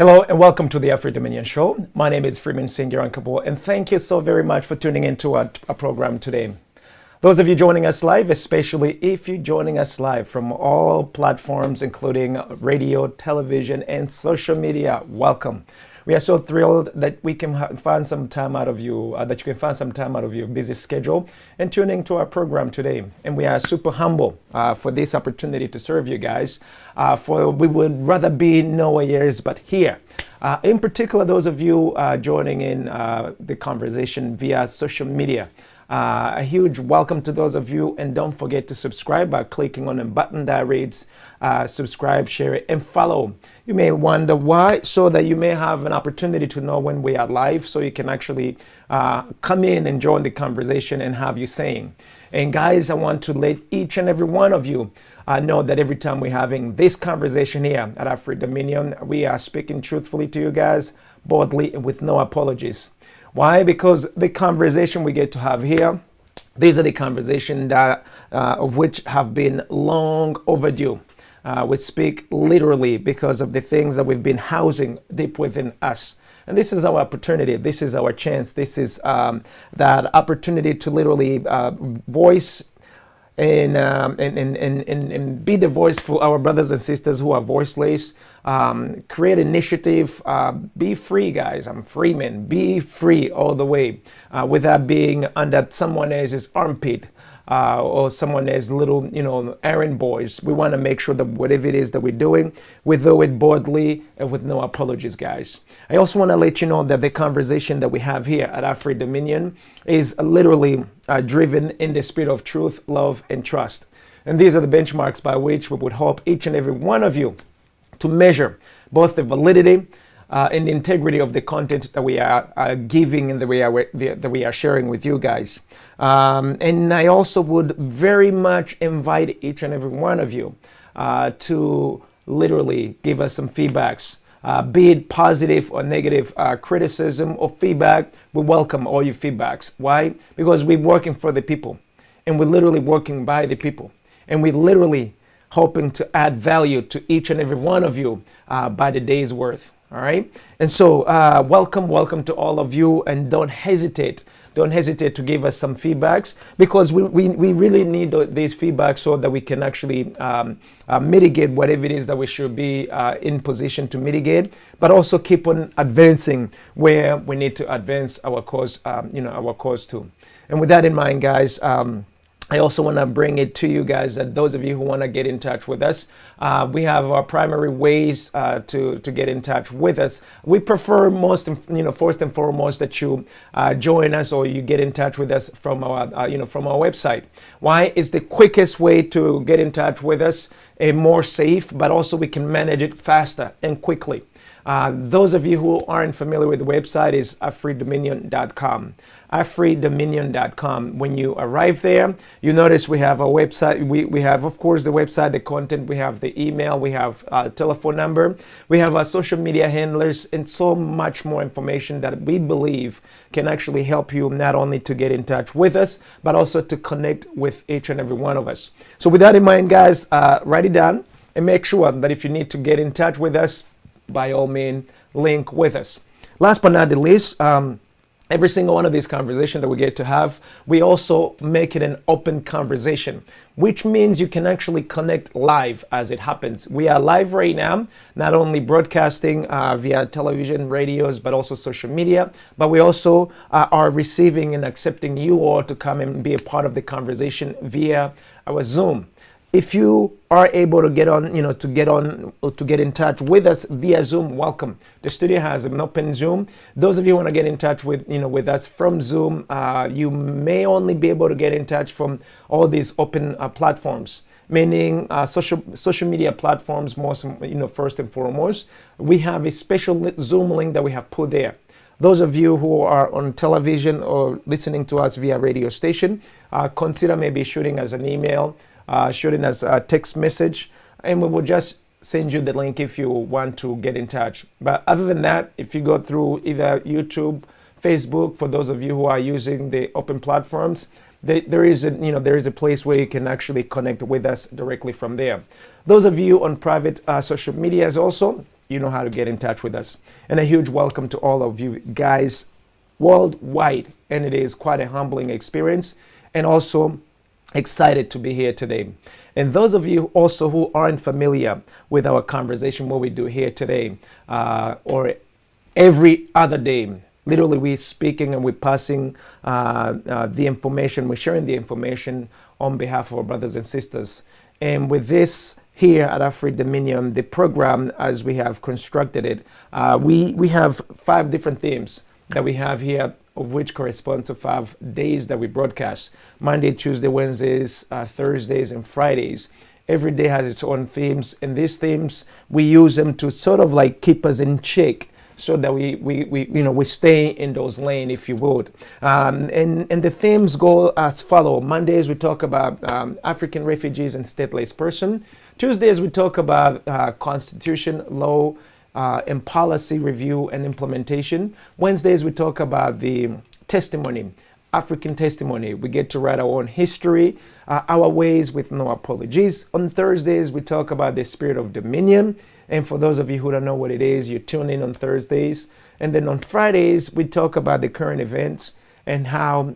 Hello and welcome to the Afro-Dominion Show. My name is Freeman Singirankabo, and thank you so very much for tuning into our program today. Those of you joining us live, especially if you're joining us live from all platforms, including radio, television, and social media, welcome. We are so thrilled that we can find some time out of you, that you can find some time out of your busy schedule and tune into our program today. And we are super humble for this opportunity to serve you guys. For we would rather be nowhere else but here. In particular, those of you joining in the conversation via social media. A huge welcome to those of you, and don't forget to subscribe by clicking on the button that reads subscribe, share it, and follow. You may wonder why, so that you may have an opportunity to know when we are live, so you can actually come in and join the conversation and have you saying. And guys, I want to let each and every one of you know that every time we're having this conversation here at Afro-Dominion, we are speaking truthfully to you guys, boldly, and with no apologies. Why? Because the conversation we get to have here, these are the conversations that of which have been long overdue. We speak literally because of the things that we've been housing deep within us. And this is our opportunity. This is our chance. This is that opportunity to literally voice and be the voice for our brothers and sisters who are voiceless. Create initiative. Be free, guys. I'm Freeman. Be free all the way without being under someone else's armpit. Or someone as little, errand boys. We want to make sure that whatever it is that we're doing, we do it boldly and with no apologies, guys. I also want to let you know that the conversation that we have here at Afro-Dominion is literally driven in the spirit of truth, love, and trust. And these are the benchmarks by which we would hope each and every one of you to measure both the validity and the integrity of the content that we are giving and that we are sharing with you guys. And I also would very much invite each and every one of you to literally give us some feedbacks, be it positive or negative criticism or feedback. We welcome all your feedbacks. Why? Because we're working for the people, and we're literally working by the people, and we're literally hoping to add value to each and every one of you by the day's worth. All right. And so welcome to all of you, and don't hesitate to give us some feedbacks, because we really need these feedbacks so that we can actually mitigate whatever it is that we should be in position to mitigate, but also keep on advancing where we need to advance our cause, our cause too. And with that in mind, guys, I also want to bring it to you guys that those of you who want to get in touch with us, we have our primary ways to get in touch with us. We prefer first and foremost that you join us, or you get in touch with us from our from our website. Why? It's the quickest way to get in touch with us, and more safe, but also we can manage it faster and quickly. Those of you who aren't familiar with the website, is afrodominion.com. afrodominion.com. When you arrive there, you notice we have a website. We have, of course, the website, the content, we have the email, we have a telephone number, we have our social media handlers, and so much more information that we believe can actually help you not only to get in touch with us, but also to connect with each and every one of us. So with that in mind, guys, write it down and make sure that if you need to get in touch with us, by all means, link with us. Last but not the least, every single one of these conversations that we get to have, we also make it an open conversation, which means you can actually connect live as it happens. We are live right now, not only broadcasting via television, radios, but also social media, but we also are receiving and accepting you all to come and be a part of the conversation via our Zoom. If you are able to get on, to get in touch with us via Zoom, welcome. The studio has an open Zoom. Those of you who want to get in touch with, with us from Zoom, you may only be able to get in touch from all these open platforms, meaning social media platforms, first and foremost. We have a special Zoom link that we have put there. Those of you who are on television or listening to us via radio station, consider maybe shooting us an email, shooting us a text message, and we will just send you the link if you want to get in touch. But other than that, if you go through either YouTube, Facebook, for those of you who are using the open platforms, there is a place where you can actually connect with us directly from there. Those of you on private social medias also, you know how to get in touch with us. And a huge welcome to all of you guys worldwide. And it is quite a humbling experience, and also excited to be here today. And those of you also who aren't familiar with our conversation, what we do here today, or every other day, literally we're speaking and we're passing the information, we're sharing the information on behalf of our brothers and sisters. And with this here at Afri Dominion, the program as we have constructed it, we have 5 different themes that we have here, of which correspond to 5 days that we broadcast: Monday, Tuesday, Wednesdays, Thursdays, and Fridays. Every day has its own themes, and these themes, we use them to sort of like keep us in check, so that we stay in those lanes, if you would. And the themes go as follow. Mondays, we talk about African refugees and stateless person. Tuesdays, we talk about constitution, law, and policy review and implementation. Wednesdays, we talk about the testimony, African testimony. We get to write our own history, our ways with no apologies. On Thursdays, we talk about the spirit of dominion. And for those of you who don't know what it is, you tune in on Thursdays. And then on Fridays, we talk about the current events and how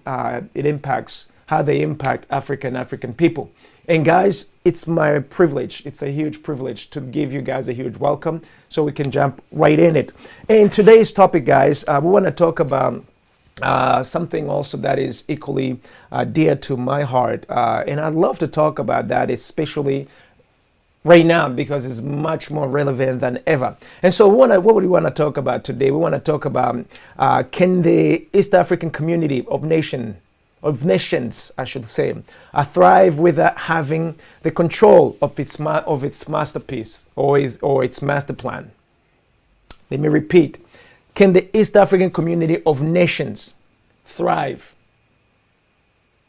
they impact Africa and African people. And guys, it's my privilege. It's a huge privilege to give you guys a huge welcome, so we can jump right in it. And today's topic, guys, we want to talk about something also that is equally dear to my heart. And I'd love to talk about that, especially right now, because it's much more relevant than ever. And so what do we want to talk about today? We want to talk about can the East African community of nations, I should say, thrive without having the control of its masterpiece or its master plan. Let me repeat. Can the East African community of nations thrive?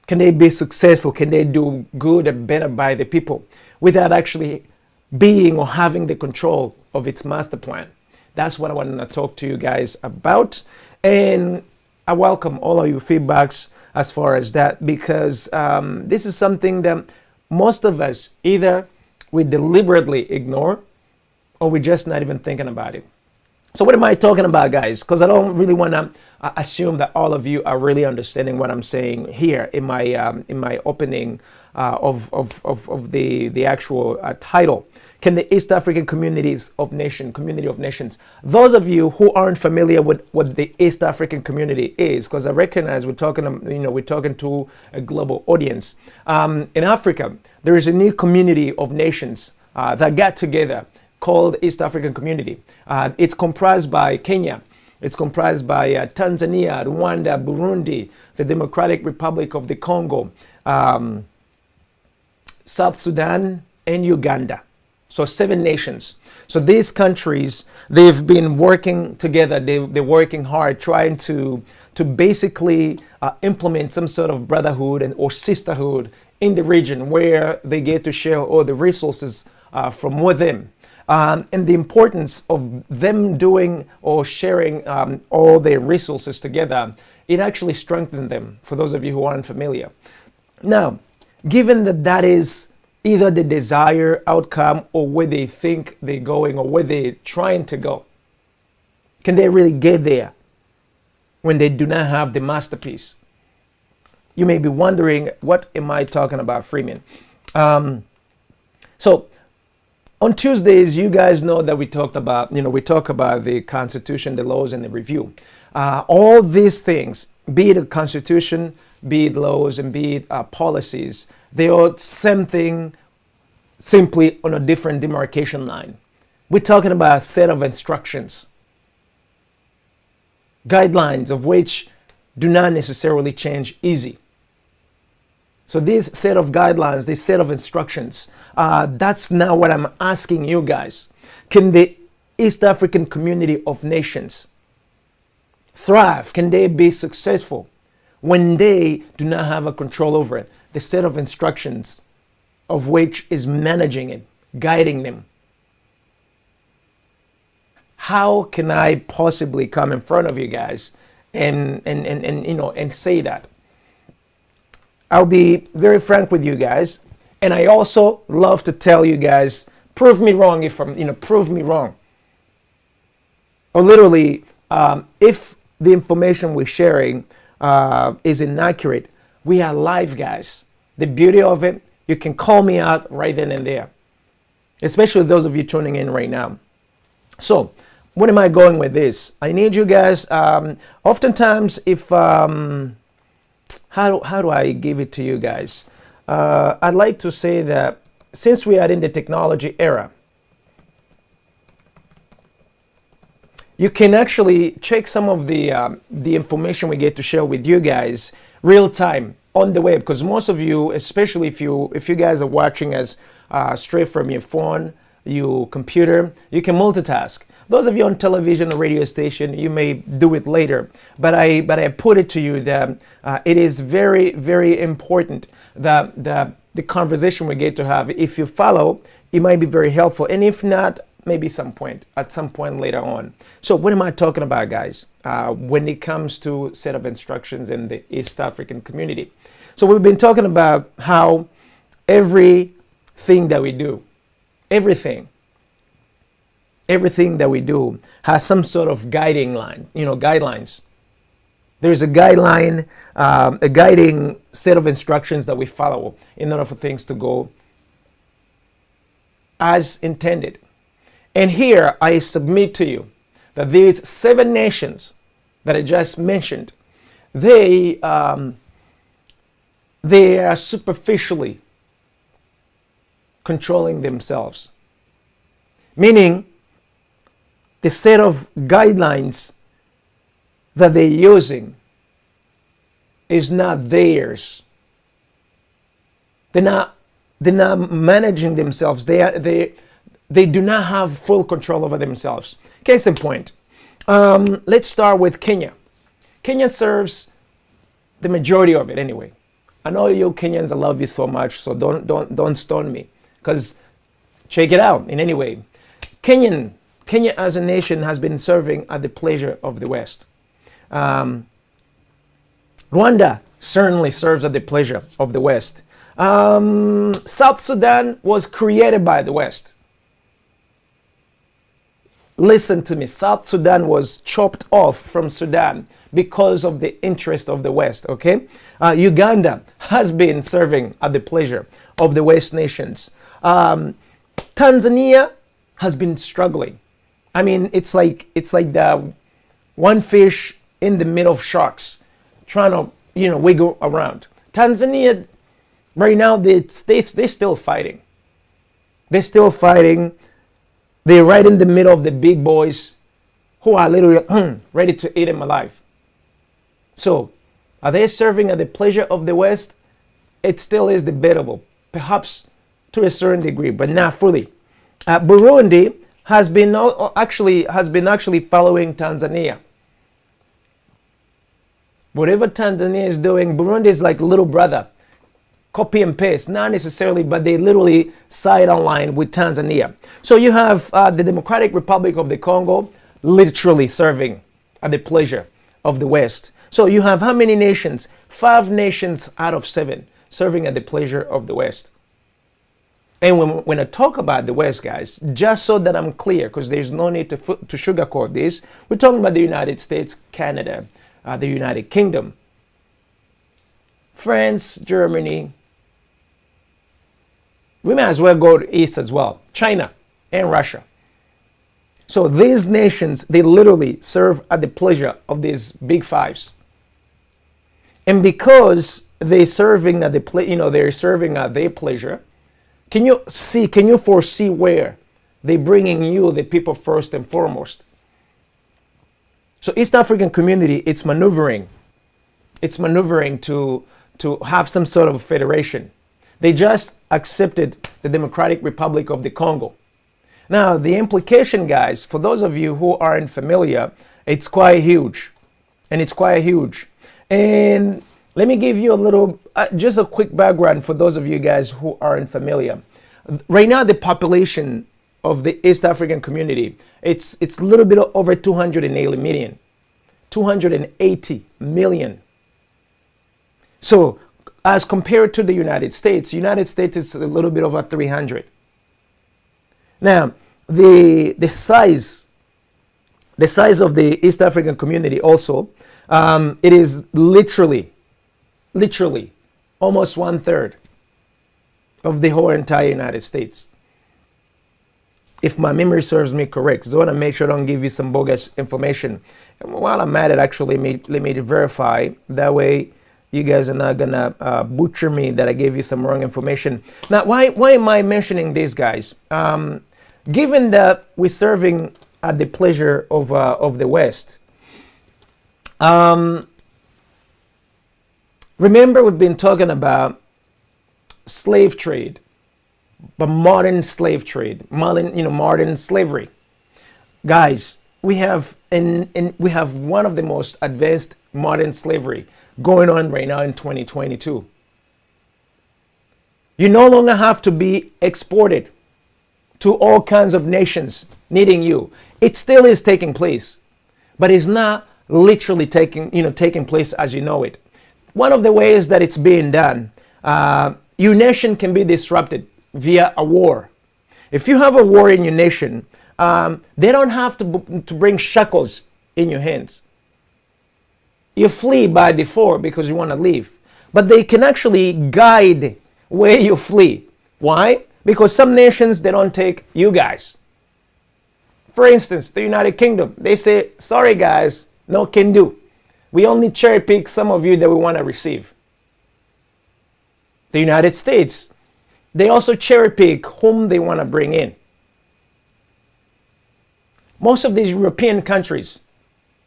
Can they be successful? Can they do good and better by the people without actually being or having the control of its master plan? That's what I want to talk to you guys about. And I welcome all of your feedbacks as far as that, because this is something that most of us either we deliberately ignore or we're just not even thinking about it. So what am I talking about, guys? Because I don't really want to assume that all of you are really understanding what I'm saying here in my opening of the actual title. Can the East African community of nations? Those of you who aren't familiar with what the East African community is, because I recognize we're talking to a global audience. In Africa, there is a new community of nations that got together called East African Community. It's comprised by Kenya. It's comprised by Tanzania, Rwanda, Burundi, the Democratic Republic of the Congo, South Sudan, and Uganda. So 7 nations. So these countries, they've been working together. They're working hard, trying to basically implement some sort of brotherhood or sisterhood in the region, where they get to share all the resources from within. And the importance of them doing or sharing all their resources together, it actually strengthened them, for those of you who aren't familiar. Now, given that is either the desired outcome or where they think they're going or where they're trying to go, can they really get there when they do not have the masterpiece? You may be wondering, what am I talking about, Freeman? So on Tuesdays, you guys know that we talk about the Constitution, the laws, and the review. All these things, be it a Constitution, be it laws, and be it policies, they are same thing, simply on a different demarcation line. We're talking about a set of instructions, guidelines of which do not necessarily change easy. So this set of guidelines, this set of instructions, that's now what I'm asking you guys. Can the East African community of nations thrive? Can they be successful when they do not have a control over it? The set of instructions of which is managing it, guiding them. How can I possibly come in front of you guys and say that? I'll be very frank with you guys, and I also love to tell you guys, prove me wrong prove me wrong. or literally, if the information we're sharing is inaccurate, we are live, guys. The beauty of it, you can call me out right then and there, especially those of you tuning in right now. So, what am I going with this? I need you guys, oftentimes, if, how do I give it to you guys? I'd like to say that since we are in the technology era, you can actually check some of the information we get to share with you guys real time on the web, because most of you, especially if you guys are watching us straight from your phone, your computer, you can multitask. Those of you on television or radio station, you may do it later, but I put it to you that it is very, very important that the conversation we get to have, if you follow, it might be very helpful, and if not, maybe at some point later on. So what am I talking about, guys, when it comes to set of instructions in the East African community? So we've been talking about how everything that we do, everything that we do has some sort of guiding line, guidelines. There's a guideline, a guiding set of instructions that we follow in order for things to go as intended. And here I submit to you that these 7 nations that I just mentioned, they are superficially controlling themselves. Meaning, the set of guidelines that they're using is not theirs. They're not managing themselves. They do not have full control over themselves. Case in point, let's start with Kenya. Kenya serves the majority of it anyway. I know you Kenyans, I love you so much, so don't stone me, because check it out in any way. Kenya as a nation has been serving at the pleasure of the West. Rwanda certainly serves at the pleasure of the West. South Sudan was created by the West. Listen to me, South Sudan was chopped off from Sudan because of the interest of the West, okay? Uganda has been serving at the pleasure of the West nations. Tanzania has been struggling. I mean, it's like the one fish in the middle of sharks trying to, wiggle around. Tanzania, right now, they're still fighting. They're still fighting. They're right in the middle of the big boys who are literally ready to eat them alive. So, are they serving at the pleasure of the West? It still is debatable, perhaps to a certain degree, but not fully. Burundi has been actually following Tanzania. Whatever Tanzania is doing, Burundi is like little brother. Copy and paste, not necessarily, but they literally side online with Tanzania. So you have the Democratic Republic of the Congo literally serving at the pleasure of the West. So you have how many nations? 5 nations out of 7 serving at the pleasure of the West. And when I talk about the West, guys, just so that I'm clear, because there's no need to sugarcoat this, we're talking about the United States, Canada, the United Kingdom, France, Germany. We may as well go to East as well, China and Russia. So these nations, they literally serve at the pleasure of these big 5s. And because they're serving at they're serving at their pleasure, can you foresee where they're bringing you, the people, first and foremost? So East African community, it's maneuvering to have some sort of federation. They just accepted the Democratic Republic of the Congo. Now, the implication, guys, for those of you who aren't familiar, it's quite huge. And it's quite huge. And let me give you a little, just a quick background for those of you guys who aren't familiar. Right now, the population of the East African community, it's a little bit over 280 million. 280 million. So, as compared to the United States is a little bit over 300. Now, the size the size of the East African community also, it is literally almost 1/3 of the whole entire United States. If my memory serves me correct. So I want to make sure I don't give you some bogus information. And while I'm at it, actually, let me verify. That way, you guys are not going to butcher me that I gave you some wrong information. Now, why am I mentioning these guys? Given that we're serving at the pleasure of the West, remember we've been talking about slave trade, but modern slave trade, modern slavery. Guys, we have one of the most advanced modern slavery going on right now in 2022. You no longer have to be exported to all kinds of nations needing you. It still is taking place, but it's not literally taking place as you know it. One of the ways that it's being done, your nation can be disrupted via a war. If you have a war in your nation, they don't have to bring shackles in your hands. You flee by default because you want to leave, but they can actually guide where you flee. Why? Because some nations, they don't take you guys. For instance, the United Kingdom, they say, sorry guys, no can do. We only cherry pick some of you that we want to receive. The United States, they also cherry pick whom they want to bring in. Most of these European countries,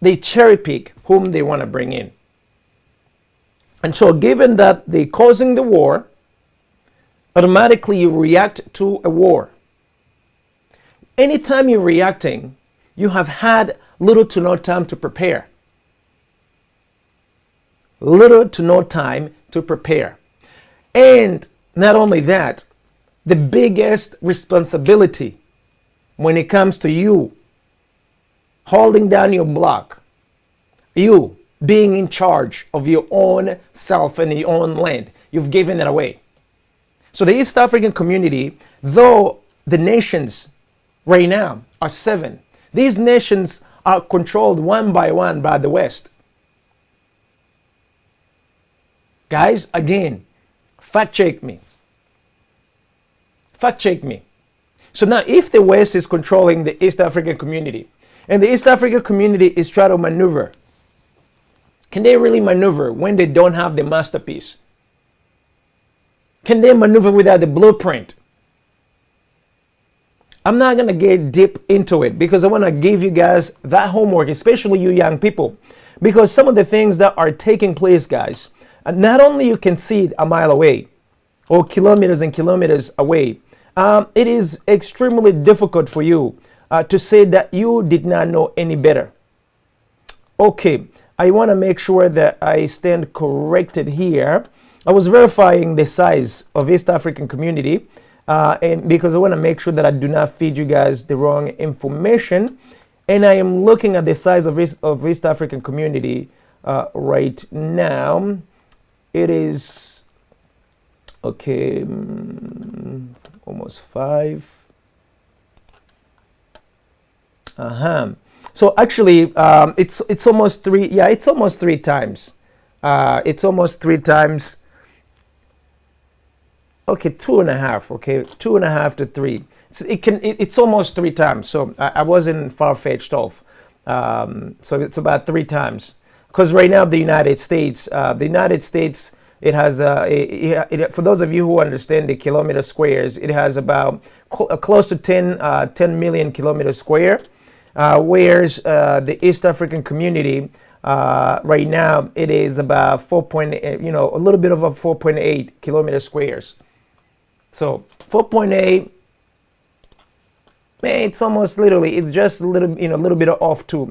they cherry pick whom they want to bring in. And so given that they're causing the war, automatically you react to a war. Anytime you're reacting, you have had little to no time to prepare. Little to no time to prepare. And not only that, the biggest responsibility when it comes to you holding down your block, you being in charge of your own self and your own land, you've given it away. So the East African community, though the nations right now are 7, these nations are controlled one by one by the West. Guys, again, fact check me. Fact check me. So now if the West is controlling the East African community, and the East African community is trying to maneuver, can they really maneuver when they don't have the masterpiece? Can they maneuver without the blueprint? I'm not going to get deep into it because I want to give you guys that homework, especially you young people, because some of the things that are taking place, guys, not only you can see it a mile away or kilometers and kilometers away, it is extremely difficult for you to say that you did not know any better. Okay, I want to make sure that I stand corrected here. I was verifying the size of East African community, and because I want to make sure that I do not feed you guys the wrong information. And I am looking at the size of East African community right now. It is, okay, almost 5. So actually, it's almost 3. Yeah, it's almost 3 times. It's almost 3 times. Okay, 2.5. Okay, 2.5 to 3. It's almost 3 times. So I wasn't far-fetched off. So it's about 3 times. Because right now the United States, it has for those of you who understand the kilometer squares, it has about close to 10 million kilometers square. Whereas the East African community right now it is about 4.8, a little bit over 4.8 kilometer squares. So 4.8, man, it's almost literally, it's just a little bit off too,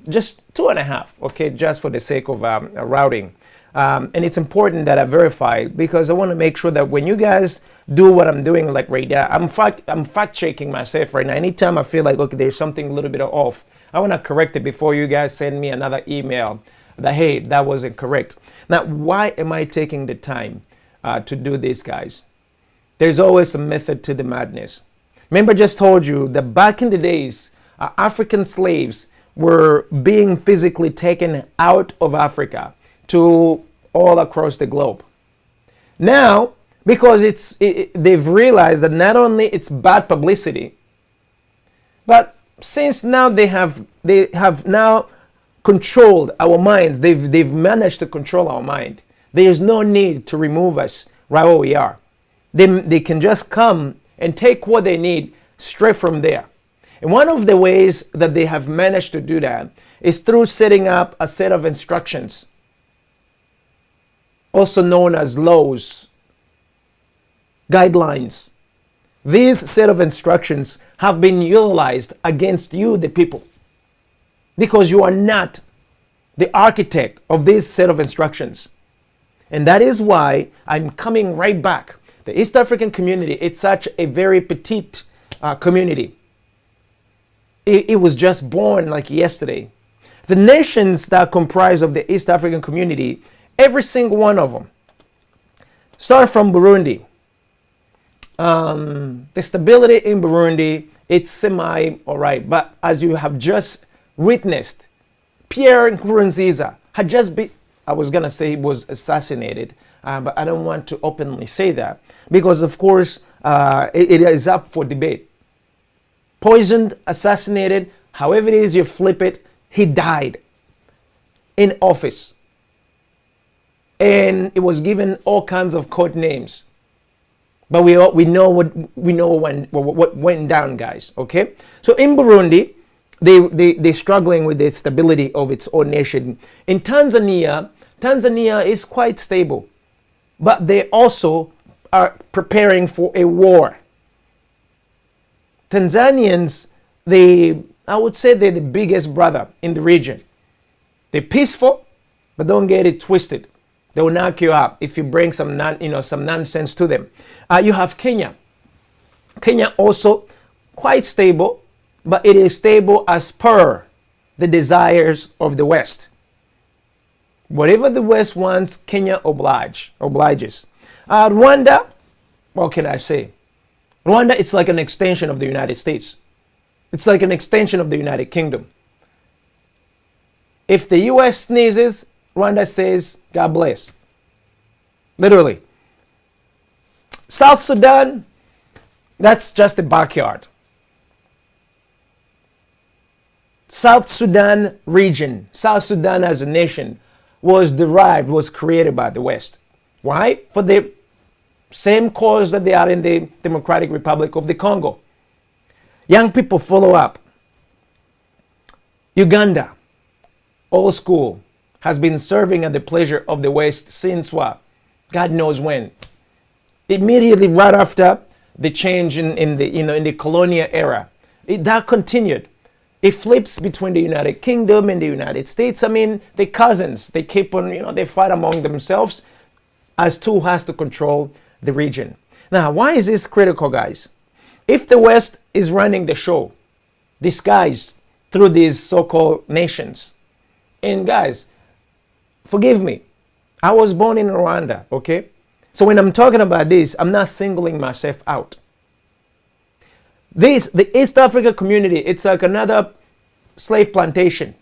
just 2.5. Okay, just for the sake of routing. And it's important that I verify because I want to make sure that when you guys do what I'm doing, like right now, I'm fact checking myself right now. Anytime I feel like, okay, there's something a little bit off, I want to correct it before you guys send me another email that, hey, that wasn't correct. Now, why am I taking the time to do this, guys? There's always a method to the madness. Remember, I just told you that back in the days, African slaves, were being physically taken out of Africa to all across the globe. Now, because they've realized that not only it's bad publicity, but since now they have now controlled our minds, they've managed to control our mind. There is no need to remove us right where we are. They can just come and take what they need straight from there. And one of the ways that they have managed to do that is through setting up a set of instructions, also known as laws, guidelines. These set of instructions have been utilized against you, the people, because you are not the architect of this set of instructions. And that is why I'm coming right back. The East African community, it's such a very petite community. It was just born like yesterday. The nations that comprise of the East African community, every single one of them, start from Burundi. The stability in Burundi, it's semi all right. But as you have just witnessed, Pierre Nkurunziza had just been, I was going to say he was assassinated, but I don't want to openly say that because, of course, it is up for debate. Poisoned, assassinated, however it is you flip it, he died in office. And it was given all kinds of code names. But we know what went down, guys. Okay, so in Burundi, they're struggling with the stability of its own nation. In Tanzania is quite stable, but they also are preparing for a war. Tanzanians, I would say they're the biggest brother in the region. They're peaceful, but don't get it twisted. They will knock you out if you bring some nonsense to them. You have Kenya. Kenya also quite stable, but it is stable as per the desires of the West. Whatever the West wants, Kenya obliges. Rwanda, what can I say? Rwanda, it's like an extension of the United States. It's like an extension of the United Kingdom. If the US sneezes, Rwanda says, God bless. Literally. South Sudan, that's just the backyard. South Sudan region, South Sudan as a nation was created by the West. Why? For the same cause that they are in the Democratic Republic of the Congo. Young people follow up. Uganda, old school, has been serving at the pleasure of the West since what? God knows when. Immediately right after the change in the colonial era, that continued. It flips between the United Kingdom and the United States. I mean, they're cousins. They keep on, they fight among themselves as to who has to control the region. Now, why is this critical, guys? If the West is running the show, disguised through these so-called nations, and guys, forgive me, I was born in Rwanda, okay? So when I'm talking about this, I'm not singling myself out. The East Africa community, it's like another slave plantation.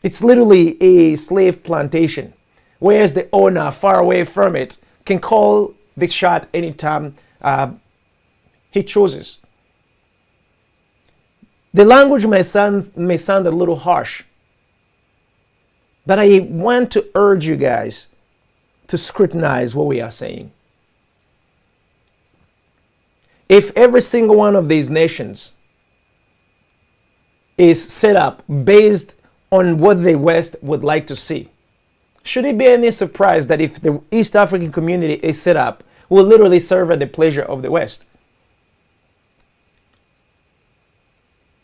It's literally a slave plantation, whereas the owner, far away from it, can call the shot anytime he chooses. The language may sound a little harsh, but I want to urge you guys to scrutinize what we are saying. If every single one of these nations is set up based on what the West would like to see, should it be any surprise that if the East African community is set up, will literally serve at the pleasure of the West?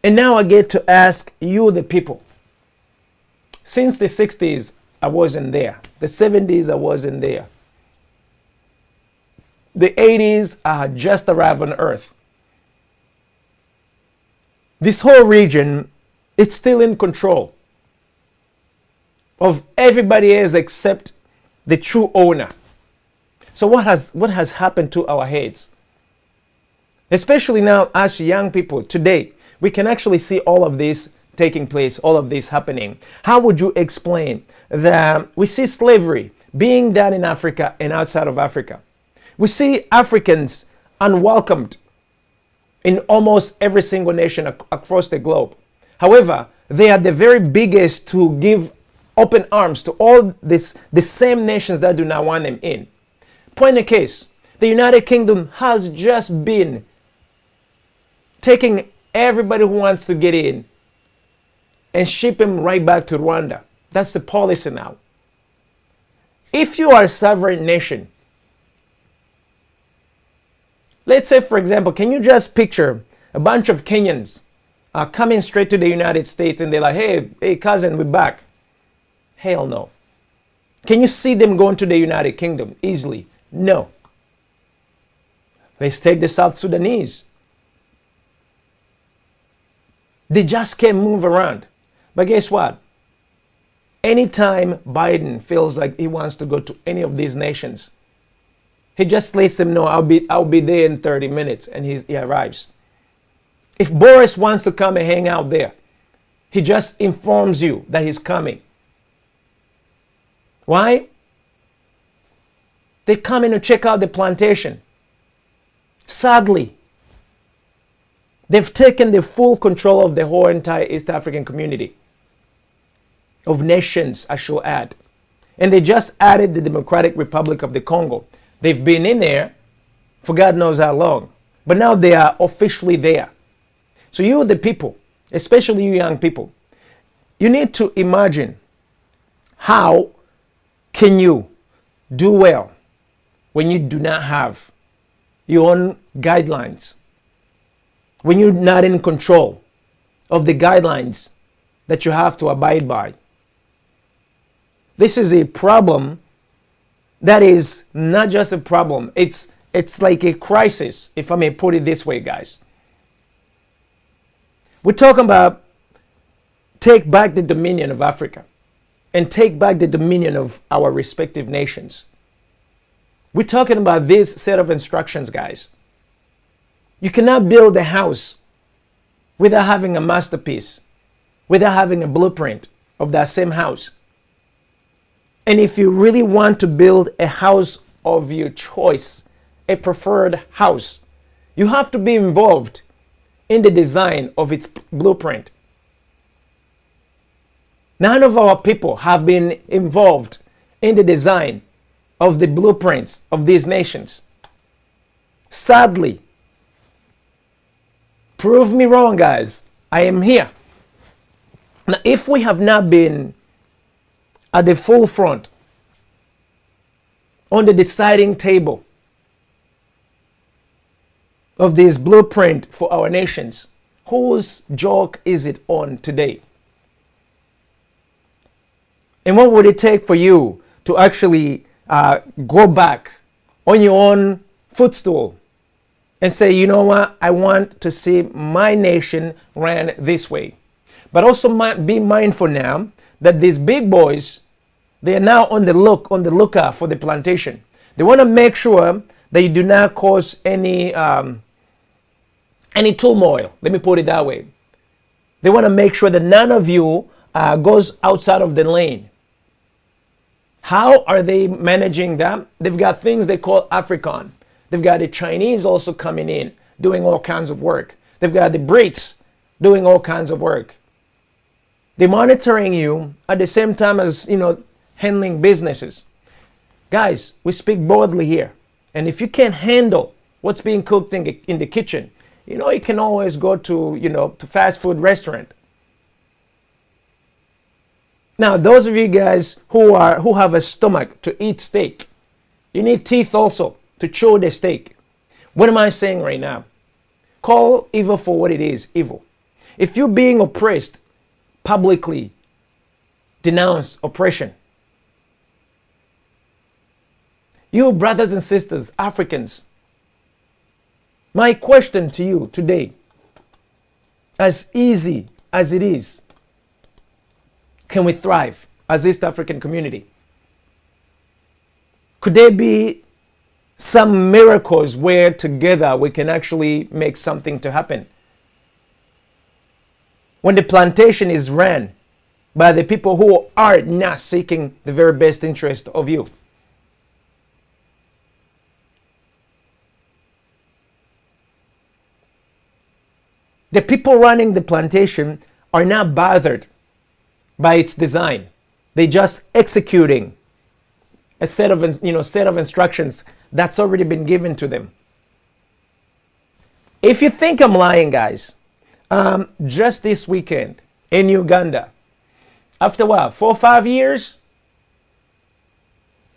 And now I get to ask you, the people. Since the 60s, I wasn't there. The 70s, I wasn't there. The 80s, I had just arrived on Earth. This whole region, it's still in control of everybody else except the true owner. So what has happened to our heads? Especially now as young people today, we can actually see all of this taking place, all of this happening, how would you explain that we see slavery being done in Africa and outside of Africa? We see Africans unwelcomed in almost every single nation across the globe. However, they are the very biggest to give open arms to all the same nations that do not want them in. Point in case, the United Kingdom has just been taking everybody who wants to get in and ship them right back to Rwanda. That's the policy now. If you are a sovereign nation, let's say, for example, can you just picture a bunch of Kenyans coming straight to the United States and they're like, hey, cousin, we're back. Hell no. Can you see them going to the United Kingdom easily? No. Let's take the South Sudanese. They just can't move around. But guess what? Anytime Biden feels like he wants to go to any of these nations, he just lets them know, I'll be there in 30 minutes, and he arrives. If Boris wants to come and hang out there, he just informs you that he's coming. Why? They're coming to check out the plantation. Sadly, they've taken the full control of the whole entire East African community of nations, I shall add. And they just added the Democratic Republic of the Congo. They've been in there for God knows how long. But now they are officially there. So you, the people, especially you young people, you need to imagine how can you do well when you do not have your own guidelines, when you're not in control of the guidelines that you have to abide by. This is a problem that is not just a problem, it's like a crisis, if I may put it this way, guys. We're talking about take back the dominion of Africa and take back the dominion of our respective nations. We're talking about this set of instructions, guys. You cannot build a house without having a masterpiece, without having a blueprint of that same house. And if you really want to build a house of your choice, a preferred house, you have to be involved in the design of its blueprint. None of our people have been involved in the design of the blueprints of these nations. Sadly, prove me wrong, guys. I am here. Now, if we have not been at the forefront, on the deciding table of this blueprint for our nations, whose joke is it on today? And what would it take for you to actually go back on your own footstool and say, you know what, I want to see my nation ran this way. But also be mindful now that these big boys, they are now on the lookout for the plantation. They want to make sure that you do not cause any turmoil. Let me put it that way. They want to make sure that none of you goes outside of the lane. How are they managing that? They've got things they call African. They've got the Chinese also coming in, doing all kinds of work. They've got the Brits doing all kinds of work. They're monitoring you at the same time as, handling businesses. Guys, we speak boldly here. And if you can't handle what's being cooked in the kitchen, you can always go to fast food restaurant. Now, those of you guys who have a stomach to eat steak, you need teeth also to chew the steak. What am I saying right now? Call evil for what it is, evil. If you're being oppressed, publicly denounce oppression. You brothers and sisters, Africans, my question to you today, as easy as it is, can we thrive as East African community? Could there be some miracles where together we can actually make something to happen? when the plantation is ran by the people who are not seeking the very best interest of you. The people running the plantation are not bothered by its design. They're just executing a set of instructions that's already been given to them. If you think I'm lying, guys, just this weekend in Uganda, after what, 4 or 5 years,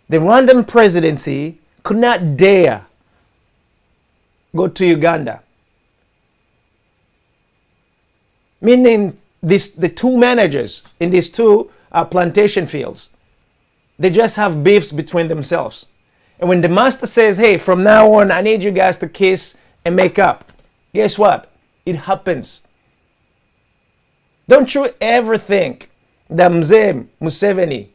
the Rwandan presidency could not dare go to Uganda. Meaning the two managers in these two plantation fields, they just have beefs between themselves. And when the master says, hey, from now on, I need you guys to kiss and make up, guess what? It happens. Don't you ever think that Mzee Museveni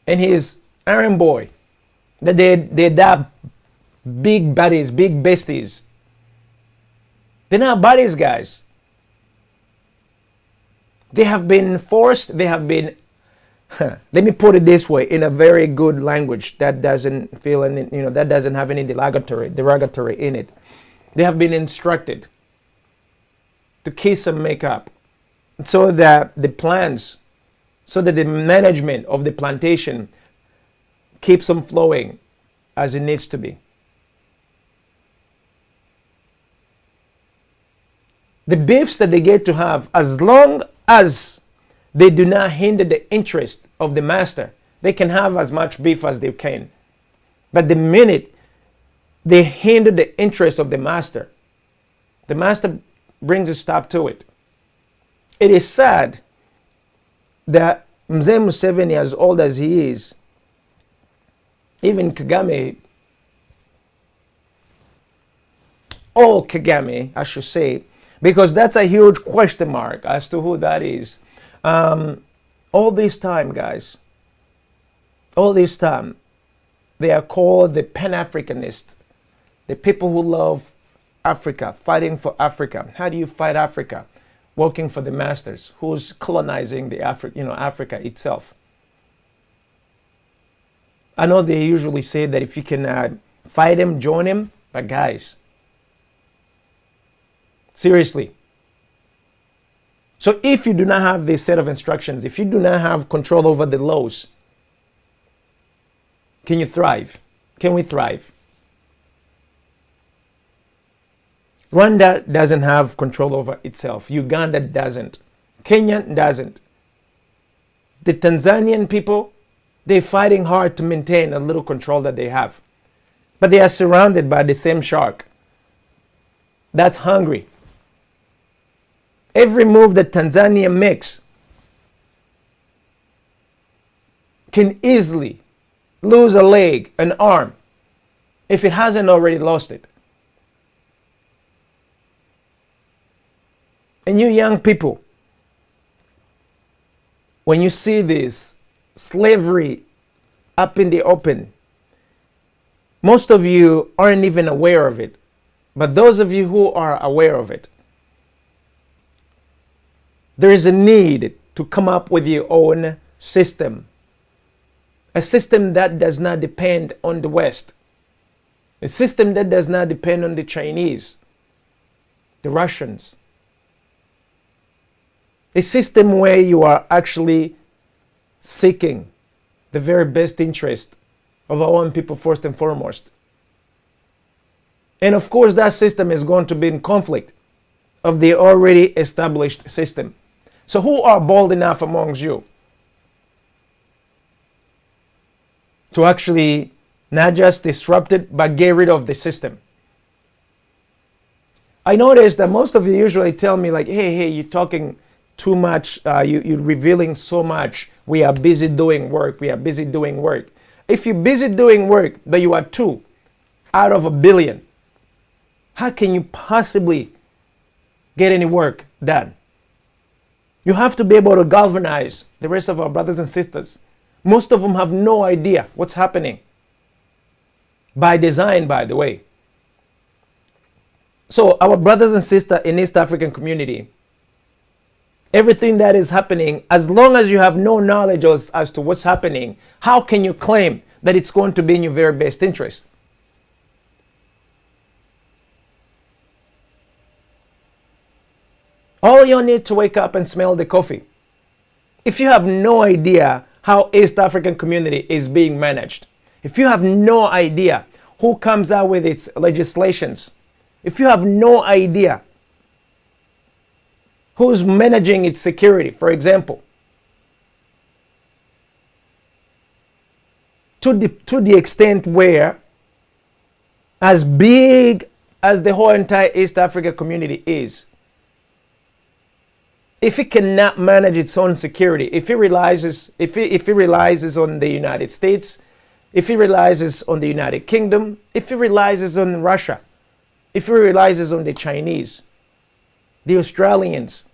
and his iron boy, that they're that big buddies, big besties. They're not buddies, guys. They have been forced, they have been, let me put it this way, in a very good language that doesn't feel any, that doesn't have any derogatory in it. They have been instructed to kiss and make up so that the plans, so that the management of the plantation keeps on flowing as it needs to be. The beefs that they get to have, as long as they do not hinder the interest of the master, they can have as much beef as they can. But the minute they hinder the interest of the master brings a stop to it. It is sad that Mzee Museveni, as old as he is, even Kagame, all Kagame, I should say, because that's a huge question mark as to who that is. All this time, guys, all this time, they are called the Pan-Africanists, the people who love Africa, fighting for Africa. How do you fight Africa? Working for the masters, who's colonizing the Africa itself. I know they usually say that if you can fight him, join him, but guys, seriously. So if you do not have this set of instructions, if you do not have control over the laws, can you thrive? Can we thrive? Rwanda doesn't have control over itself. Uganda doesn't. Kenya doesn't. The Tanzanian people, they're fighting hard to maintain a little control that they have. But they are surrounded by the same shark that's hungry. Every move that Tanzania makes can easily lose a leg, an arm, if it hasn't already lost it. And you young people, when you see this slavery up in the open, most of you aren't even aware of it. But those of you who are aware of it, there is a need to come up with your own system. A system that does not depend on the West. A system that does not depend on the Chinese, the Russians. A system where you are actually seeking the very best interest of our own people first and foremost. And of course, that system is going to be in conflict of the already established system. So who are bold enough amongst you to actually not just disrupt it, but get rid of the system? I noticed that most of you usually tell me like, hey, you're talking too much, you're revealing so much. We are busy doing work. We are busy doing work. If you're busy doing work, but you are 2 out of 1 billion, how can you possibly get any work done? You have to be able to galvanize the rest of our brothers and sisters. Most of them have no idea what's happening. By design, by the way. So our brothers and sisters in East African community, everything that is happening, as long as you have no knowledge as to what's happening, how can you claim that it's going to be in your very best interest? All you need to wake up and smell the coffee. If you have no idea how East African community is being managed, if you have no idea who comes out with its legislations, if you have no idea who's managing its security, for example, to the extent where, as big as the whole entire East Africa community is, if it cannot manage its own security, if it realizes on the United States, if it realizes on the United Kingdom, if it realizes on Russia, if it realizes on the Chinese, the Australians,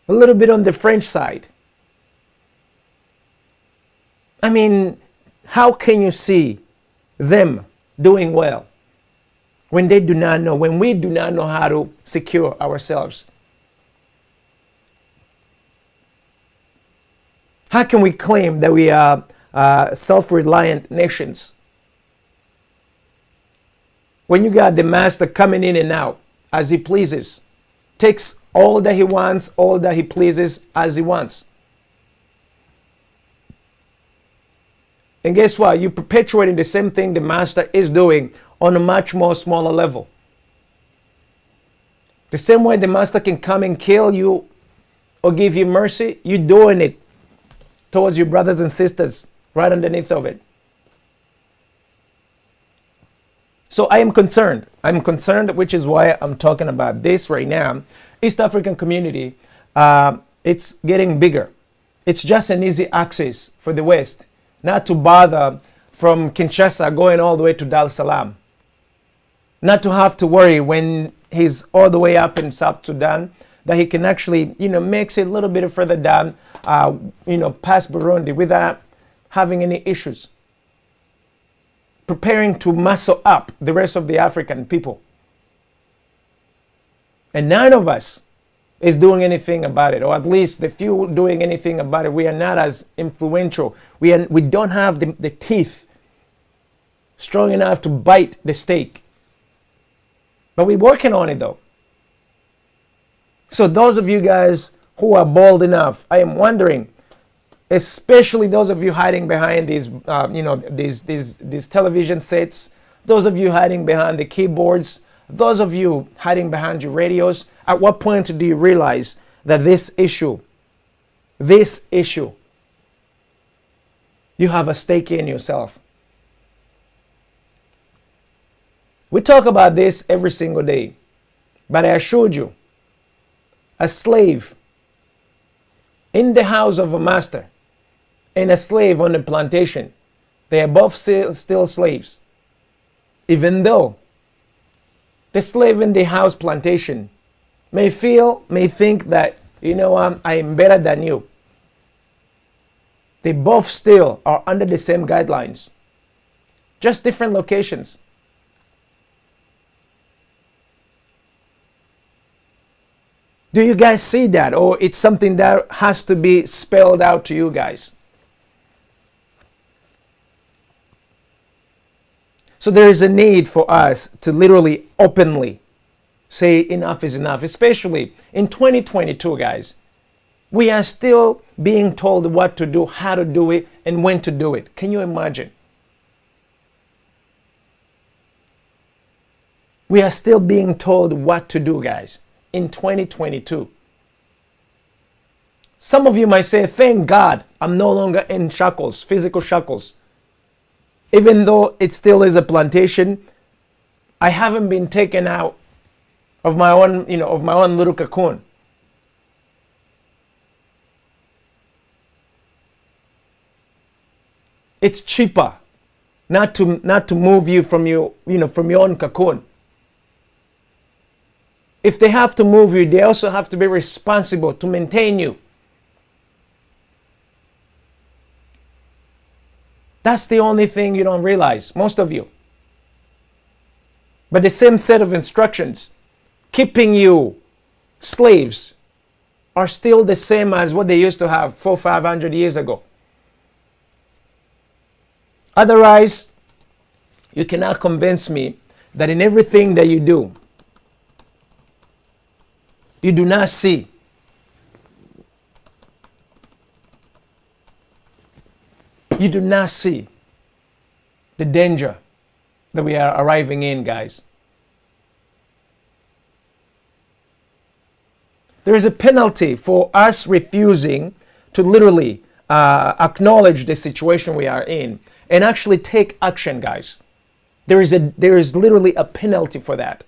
a little bit on the French side, I mean, how can you see them doing well when they do not know, when we do not know how to secure ourselves? How can we claim that we are self-reliant nations when you got the master coming in and out as he pleases, takes all that he wants, all that he pleases as he wants? And guess what? You're perpetuating the same thing the master is doing on a much more smaller level. The same way the master can come and kill you or give you mercy, you're doing it towards your brothers and sisters right underneath of it. So I am concerned. I'm concerned, which is why I'm talking about this right now. East African community, it's getting bigger. It's just an easy access for the West, not to bother from Kinshasa going all the way to Dar es Salaam. Not to have to worry when he's all the way up in South Sudan, that he can actually, makes it a little bit further down, past Burundi without having any issues. Preparing to muscle up the rest of the African people. And none of us is doing anything about it, or at least the few doing anything about it, we are not as influential. We don't have the teeth strong enough to bite the steak. But we're working on it though. So those of you guys who are bold enough, I am wondering, especially those of you hiding behind these television sets, those of you hiding behind the keyboards, those of you hiding behind your radios, at what point do you realize that this issue, you have a stake in yourself? We talk about this every single day, but I assured you, a slave in the house of a master and a slave on the plantation, they are both still slaves. Even though the slave in the house plantation may think that, I am better than you. They both still are under the same guidelines, just different locations. Do you guys see that? Or it's something that has to be spelled out to you guys? So there is a need for us to literally openly say enough is enough, especially in 2022, guys. We are still being told what to do, how to do it, and when to do it. Can you imagine? We are still being told what to do, guys, in 2022. Some of you might say, thank God I'm no longer in shackles, physical shackles. Even though it still is a plantation, I haven't been taken out of my own, of my own little cocoon. It's cheaper not to move you from your, from your own cocoon. If they have to move you, they also have to be responsible to maintain you. That's the only thing you don't realize, most of you. But the same set of instructions keeping you slaves are still the same as what they used to have 400-500 years ago. Otherwise, you cannot convince me that in everything that you do not see the danger that we are arriving in, guys. There is a penalty for us refusing to literally acknowledge the situation we are in and actually take action, guys. There is literally a penalty for that.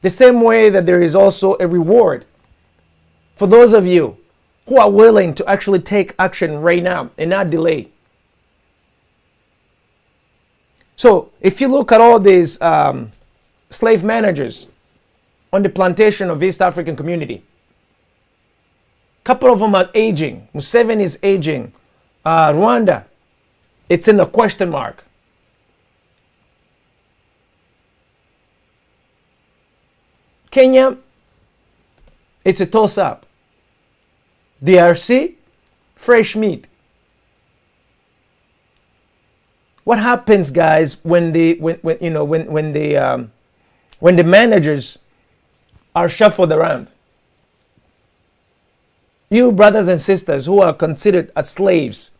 The same way that there is also a reward for those of you who are willing to actually take action right now and not delay. So if you look at all these slave managers on the plantation of East African community, a couple of them are aging. Museveni is aging. Rwanda, it's in a question mark. Kenya, it's a toss-up. DRC, fresh meat. What happens, guys, when the managers are shuffled around? You brothers and sisters who are considered as slaves,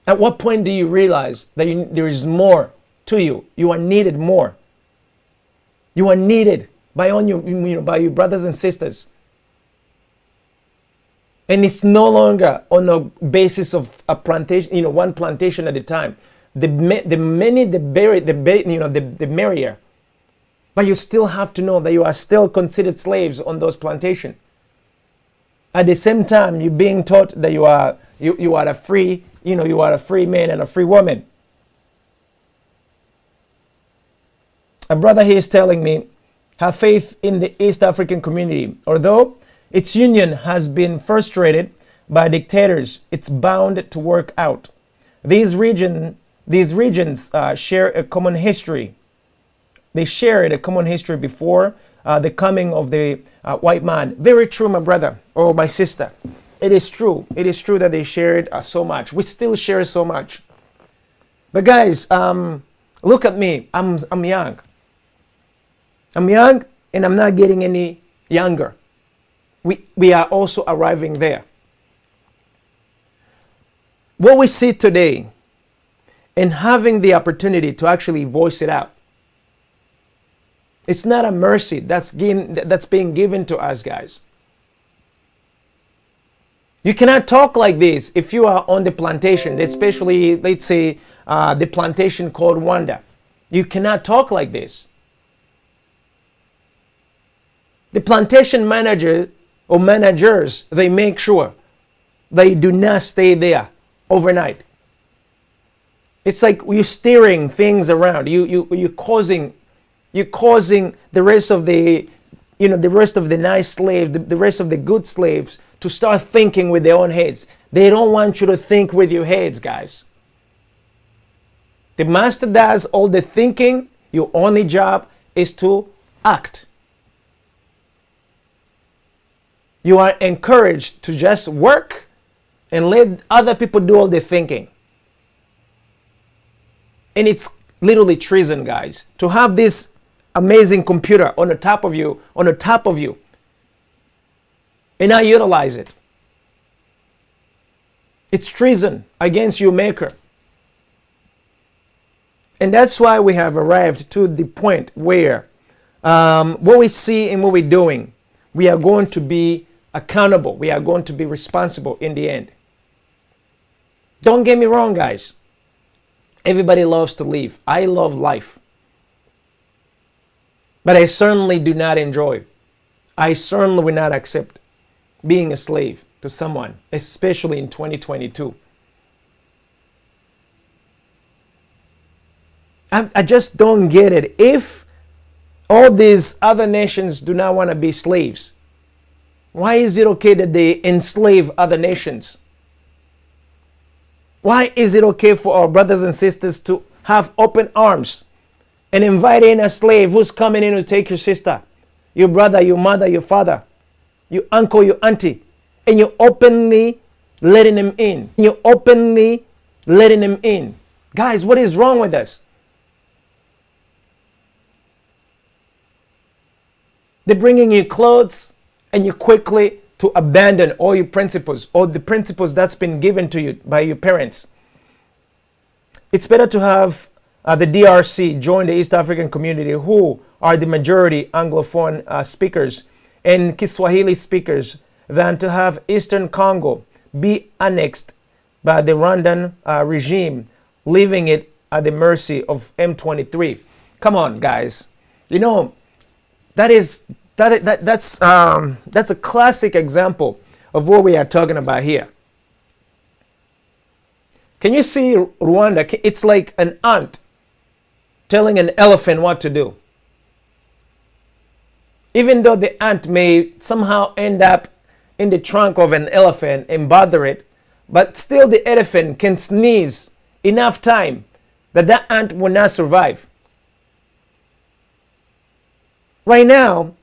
at what point do you realize that there is more to you? You are needed more. You are needed by your brothers and sisters. And it's no longer on a basis of a plantation, one plantation at a time. The merrier. But you still have to know that you are still considered slaves on those plantations. At the same time, you're being taught that you are a free, you are a free man and a free woman. A brother here is telling me, have faith in the East African community. Although its union has been frustrated by dictators, it's bound to work out. These regions share a common history. They shared a common history before the coming of the white man. Very true, my brother or my sister. It is true. It is true that they shared so much. We still share so much. But guys, look at me. I'm young. I'm young and I'm not getting any younger. We are also arriving there. What we see today and having the opportunity to actually voice it out, it's not a mercy that's being given to us, guys. You cannot talk like this if you are on the plantation, especially, let's say, the plantation called Rwanda. You cannot talk like this. The plantation manager or managers, they make sure they do not stay there overnight. It's like you're steering things around. You're causing the rest of the nice slaves, the rest of the good slaves to start thinking with their own heads. They don't want you to think with your heads, guys. The master does all the thinking. Your only job is to act. You are encouraged to just work and let other people do all the thinking. And it's literally treason, guys, to have this amazing computer on the top of you, and not utilize it. It's treason against your maker. And that's why we have arrived to the point where what we see and what we're doing, we are going to be accountable. We are going to be responsible in the end. Don't get me wrong, guys. Everybody loves to live. I love life. But I certainly do not enjoy. I certainly will not accept being a slave to someone, especially in 2022. I just don't get it. If all these other nations do not want to be slaves, why is it okay that they enslave other nations? Why is it okay for our brothers and sisters to have open arms and inviting a slave who's coming in to take your sister, your brother, your mother, your father, your uncle, your auntie, and you're openly letting him in. You're openly letting him in. Guys, what is wrong with us? They're bringing you clothes and you quickly to abandon all your principles, all the principles that's been given to you by your parents. It's better to have the DRC join the East African community, who are the majority Anglophone speakers and Kiswahili speakers, than to have Eastern Congo be annexed by the Rwandan regime, leaving it at the mercy of M23. Come on, guys. You know, that's a classic example of what we are talking about here. Can you see Rwanda? It's like an ant telling an elephant what to do. Even though the ant may somehow end up in the trunk of an elephant and bother it, but still the elephant can sneeze enough time that that ant will not survive. Right now,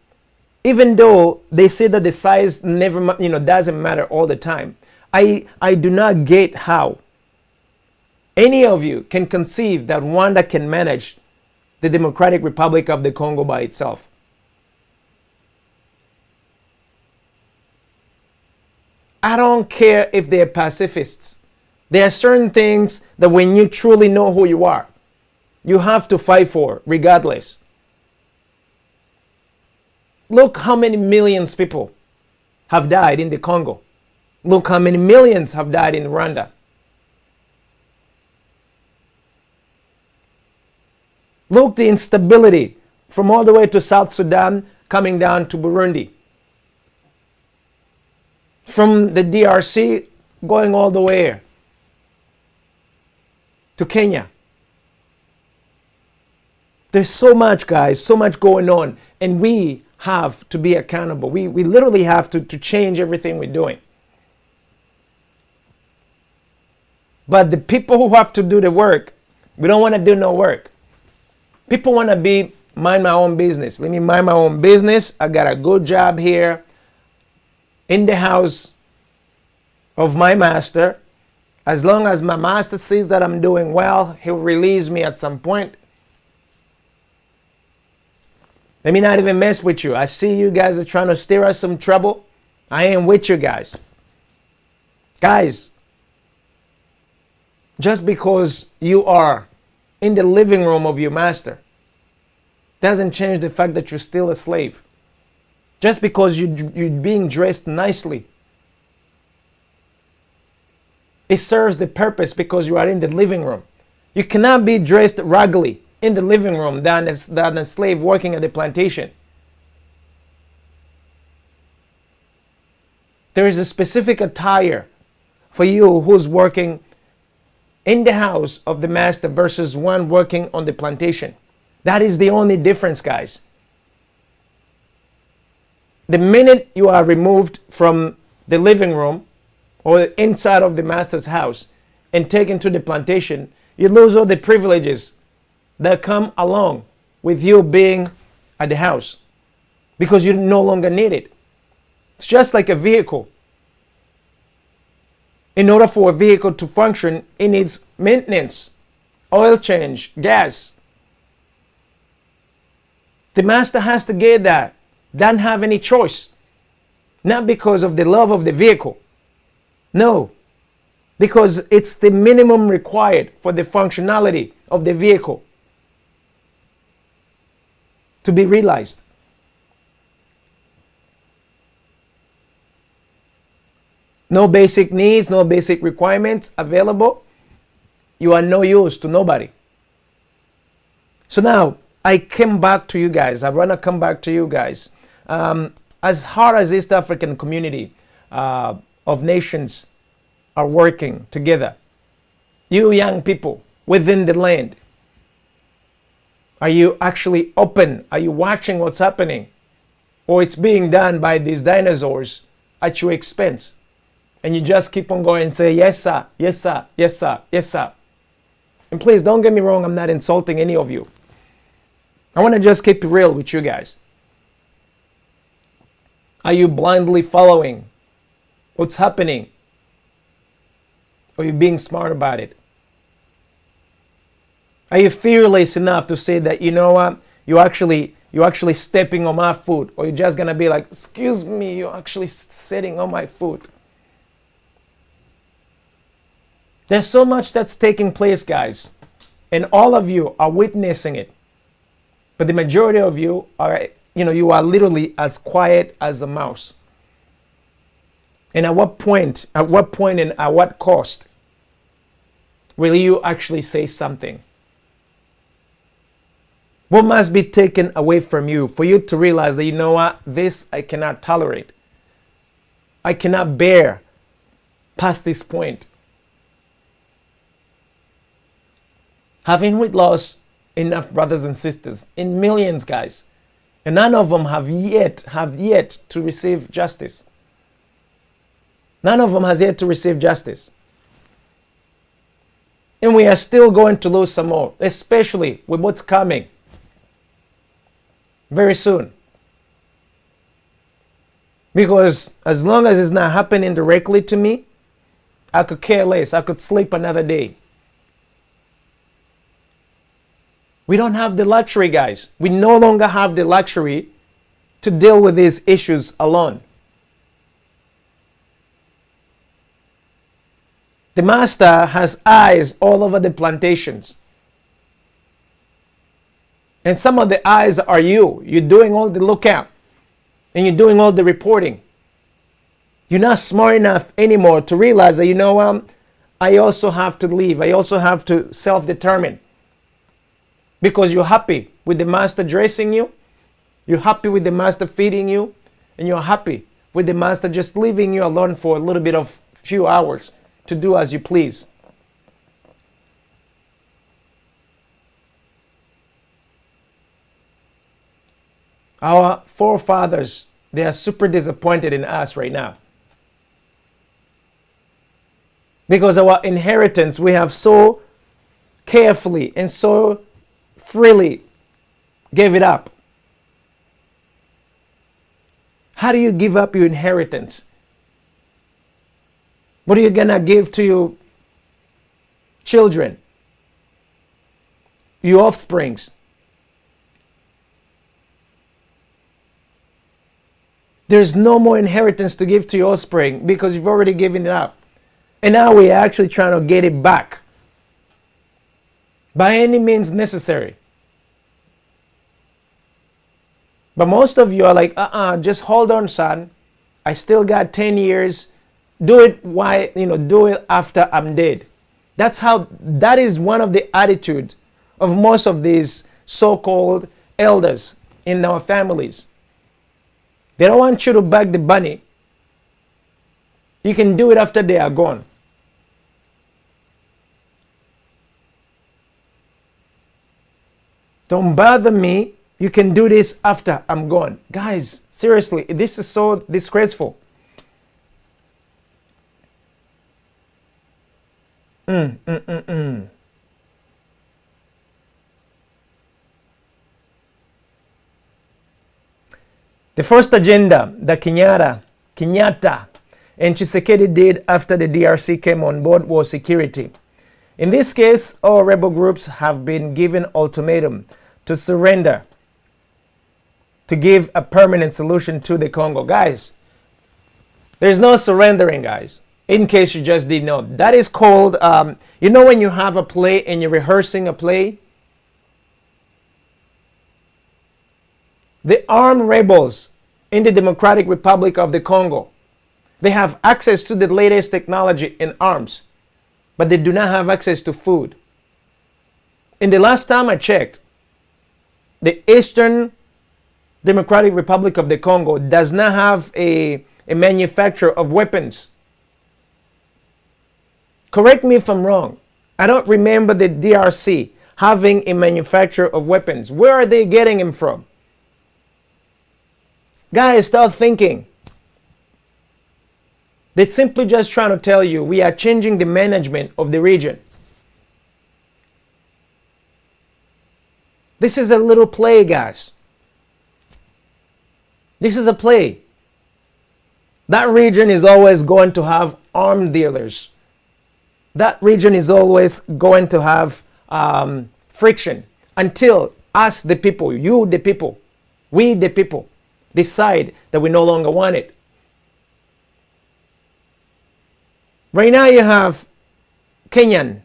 even though they say that the size never, doesn't matter all the time, I do not get how any of you can conceive that Rwanda can manage the Democratic Republic of the Congo by itself. I don't care if they're pacifists. There are certain things that when you truly know who you are, you have to fight for regardless. Look how many millions of people have died in the Congo. Look how many millions have died in Rwanda. Look the instability from all the way to South Sudan coming down to Burundi. From the DRC going all the way to Kenya. There's so much, guys, so much going on, and we have to be accountable. We literally have to change everything we're doing. But the people who have to do the work, we don't want to do no work. People want to mind my own business. Let me mind my own business. I got a good job here in the house of my master. As long as my master sees that I'm doing well, he'll release me at some point. Let me not even mess with you. I see you guys are trying to stir us some trouble. I ain't with you guys. Guys, just because you are in the living room of your master doesn't change the fact that you're still a slave. Just because you're being dressed nicely, it serves the purpose because you are in the living room. You cannot be dressed raggedly in the living room than a slave working at the plantation. There is a specific attire for you who's working in the house of the master versus one working on the plantation. That is the only difference, guys. The minute you are removed from the living room or inside of the master's house and taken to the plantation, you lose all the privileges that come along with you being at the house because you no longer need it. It's just like a vehicle. In order for a vehicle to function, it needs maintenance, oil change, gas. The master has to get that. Doesn't have any choice. Not because of the love of the vehicle. No. Because it's the minimum required for the functionality of the vehicle to be realized. No basic needs, no basic requirements available. You are no use to nobody. So now, I came back to you guys. I want to come back to you guys. As hard as East African community of nations are working together, you young people within the land, are you actually open? Are you watching what's happening? Or it's being done by these dinosaurs at your expense? And you just keep on going and say, yes, sir, yes, sir, yes, sir, yes, sir. And please don't get me wrong, I'm not insulting any of you. I want to just keep it real with you guys. Are you blindly following what's happening? Or are you being smart about it? Are you fearless enough to say that, you know what, you're actually stepping on my foot? Or you're just going to be like, excuse me, you're actually sitting on my foot? There's so much that's taking place, guys. And all of you are witnessing it. But the majority of you are, you are literally as quiet as a mouse. And at what point and at what cost will you actually say something? What must be taken away from you for you to realize that, you know what, this I cannot tolerate. I cannot bear past this point. Haven't we lost enough brothers and sisters in millions, guys? And none of them have yet to receive justice. None of them has yet to receive justice. And we are still going to lose some more, especially with what's coming very soon. Because as long as it's not happening directly to me, I could care less. I could sleep another day. We don't have the luxury, guys. We no longer have the luxury to deal with these issues alone. The master has eyes all over the plantations. And some of the eyes are you. You're doing all the lookout. And you're doing all the reporting. You're not smart enough anymore to realize that, you know what, I also have to leave. I also have to self-determine. Because you're happy with the master dressing you. You're happy with the master feeding you. And you're happy with the master just leaving you alone for a little bit of few hours to do as you please. Our forefathers, they are super disappointed in us right now. Because our inheritance, we have so carefully and so freely gave it up. How do you give up your inheritance? What are you going to give to your children? Your offsprings? There's no more inheritance to give to your offspring because you've already given it up. And now we're actually trying to get it back by any means necessary. But most of you are like, just hold on, son. I still got 10 years. Do it do it after I'm dead. That is one of the attitudes of most of these so-called elders in our families. They don't want you to bag the bunny. You can do it after they are gone. Don't bother me. You can do this after I'm gone. Guys, seriously, this is so disgraceful. The first agenda that Kenyatta and Tshisekedi did after the DRC came on board was security. In this case, all rebel groups have been given ultimatum to surrender to give a permanent solution to the Congo. Guys, there's no surrendering, guys. In case you just didn't know. That is called, when you have a play and you're rehearsing a play? The armed rebels in the Democratic Republic of the Congo, they have access to the latest technology in arms, but they do not have access to food. In the last time I checked, the Eastern Democratic Republic of the Congo does not have a manufacturer of weapons. Correct me if I'm wrong. I don't remember the DRC having a manufacturer of weapons. Where are they getting them from? Guys, start thinking. They're simply just trying to tell you we are changing the management of the region. This is a little play, guys. This is a play. That region is always going to have armed dealers. That region is always going to have friction until us, the people, you, the people, we, the people, decide that we no longer want it. Right now you have Kenyan.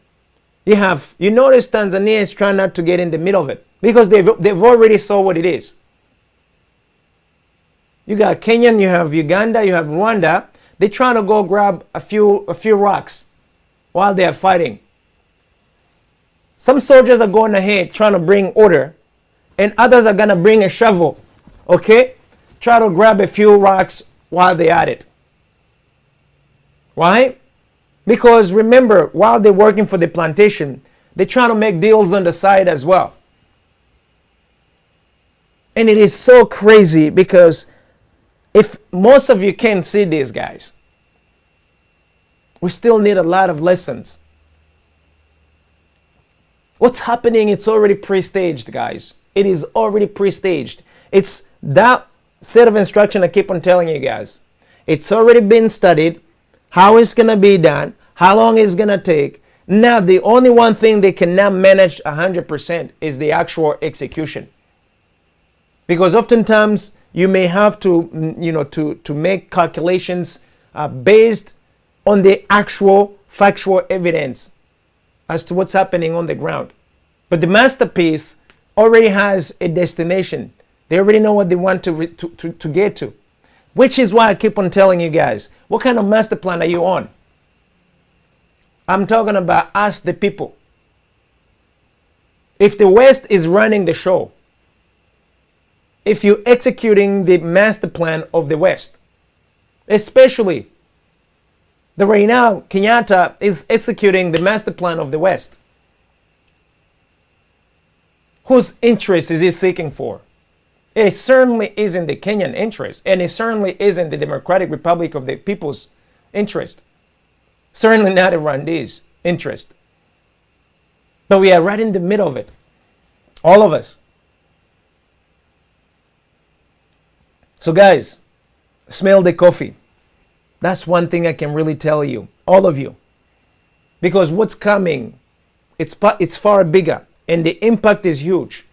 You notice Tanzania is trying not to get in the middle of it because they've already saw what it is. You got Kenyan, you have Uganda, you have Rwanda. They're trying to go grab a few rocks while they are fighting. Some soldiers are going ahead trying to bring order, and others are gonna bring a shovel, okay? Try to grab a few rocks while they're at it. Why? Because remember, while they're working for the plantation, they're trying to make deals on the side as well. And it is so crazy because if most of you can't see these guys, we still need a lot of lessons. What's happening, it's already pre-staged, guys. It is already pre-staged. It's that set of instruction I keep on telling you guys. It's already been studied, how it's going to be done, how long it's going to take. Now, the only one thing they can now manage 100% is the actual execution. Because oftentimes, you may have to, to make calculations based on the actual factual evidence as to what's happening on the ground. But the masterpiece already has a destination. They already know what they want to get to. Which is why I keep on telling you guys, what kind of master plan are you on? I'm talking about us, the people. If the West is running the show, if you're executing the master plan of the West, especially the right now Kenyatta is executing the master plan of the West, whose interest is he seeking for? It certainly isn't the Kenyan interest, and it certainly isn't the Democratic Republic of the People's interest. Certainly not Rwanda's interest. But we are right in the middle of it. All of us. So guys, smell the coffee. That's one thing I can really tell you, all of you. Because what's coming, it's far bigger, and the impact is huge.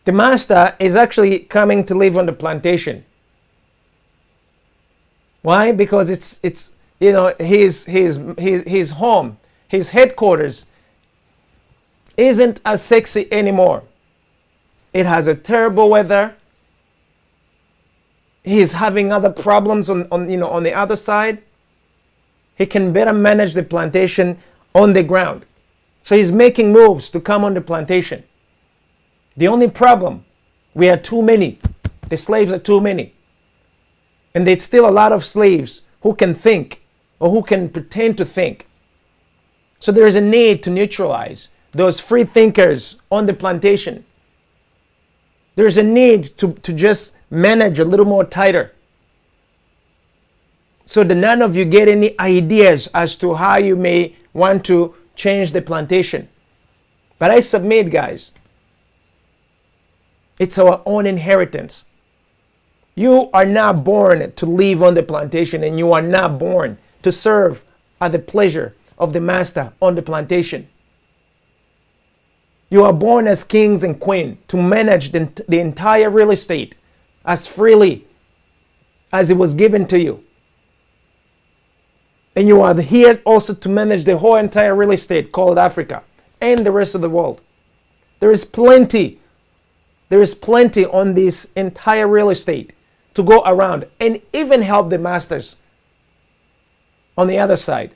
The master is actually coming to live on the plantation. Why? Because it's his home, his headquarters isn't as sexy anymore. It has a terrible weather. He's having other problems on the other side. He can better manage the plantation on the ground. So he's making moves to come on the plantation. The only problem, we are too many. The slaves are too many. And there's still a lot of slaves who can think or who can pretend to think. So there is a need to neutralize those free thinkers on the plantation. There's a need to just manage a little more tighter, so that none of you get any ideas as to how you may want to change the plantation. But I submit, guys, it's our own inheritance. You are not born to live on the plantation, and you are not born to serve at the pleasure of the master on the plantation. You are born as kings and queens to manage the entire real estate as freely as it was given to you. And you are here also to manage the whole entire real estate called Africa and the rest of the world. There is plenty on this entire real estate to go around and even help the masters on the other side.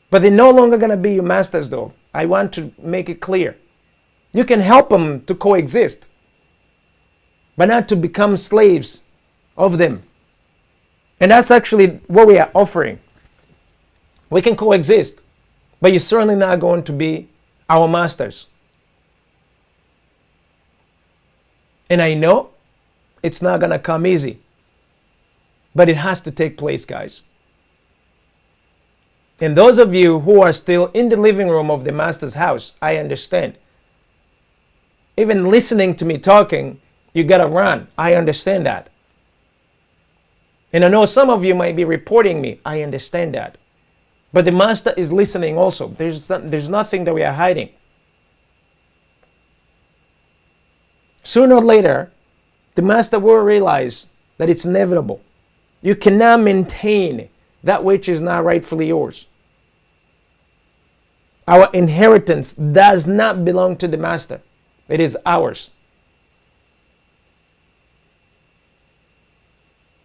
But they're no longer going to be your masters, though. I want to make it clear. You can help them to coexist, but not to become slaves of them. And that's actually what we are offering. We can coexist, but you're certainly not going to be our masters. And I know it's not going to come easy, but it has to take place, guys. And those of you who are still in the living room of the master's house, I understand. Even listening to me talking, you gotta run. I understand that. And I know some of you might be reporting me. I understand that. But the master is listening also. There's nothing that we are hiding. Sooner or later, the master will realize that it's inevitable. You cannot maintain that which is not rightfully yours. Our inheritance does not belong to the master. It is ours.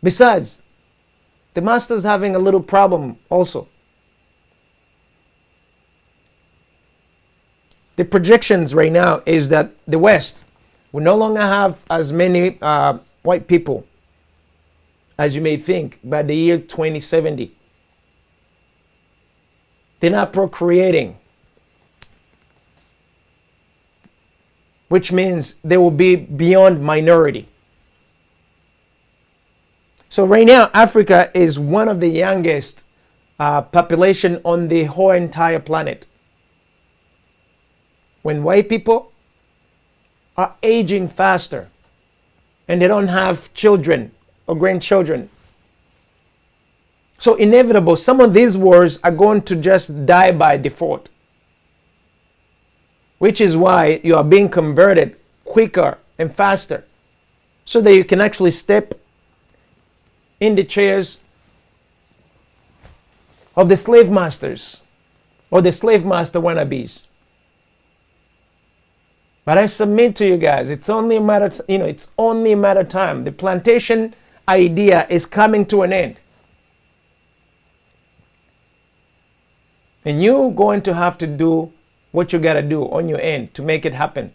Besides, the master's having a little problem also. The projections right now is that the West will no longer have as many white people as you may think by the year 2070. They're not procreating, which means they will be beyond minority. So right now, Africa is one of the youngest population on the whole entire planet. When white people are aging faster and they don't have children or grandchildren. So inevitable, some of these wars are going to just die by default. Which is why you are being converted quicker and faster so that you can actually step in the chairs of the slave masters or the slave master wannabes. But I submit to you guys, it's only a matter of, it's only a matter of time. The plantation idea is coming to an end. And you're going to have to do what you got to do on your end to make it happen.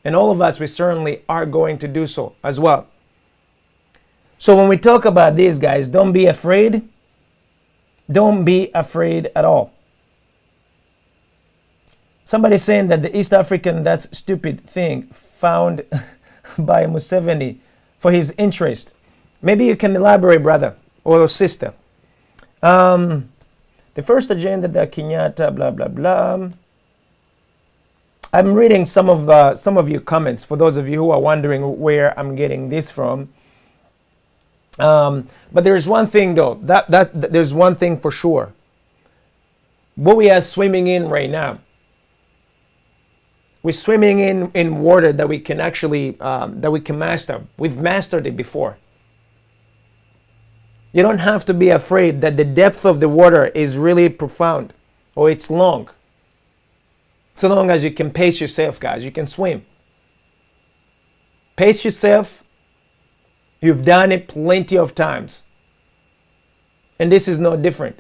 And all of us, we certainly are going to do so as well. So when we talk about this, guys, don't be afraid. Don't be afraid at all. Somebody saying that the East African, that's stupid thing found by Museveni for his interest. Maybe you can elaborate, brother or sister. The first agenda that Kenyatta, blah, blah, blah. I'm reading some of your comments for those of you who are wondering where I'm getting this from. But there's one thing though, there's one thing for sure. What we are swimming in right now, we're swimming in water that we can actually, that we can master. We've mastered it before. You don't have to be afraid that the depth of the water is really profound or it's long. So long as you can pace yourself, guys, you can swim. Pace yourself. You've done it plenty of times. And this is no different.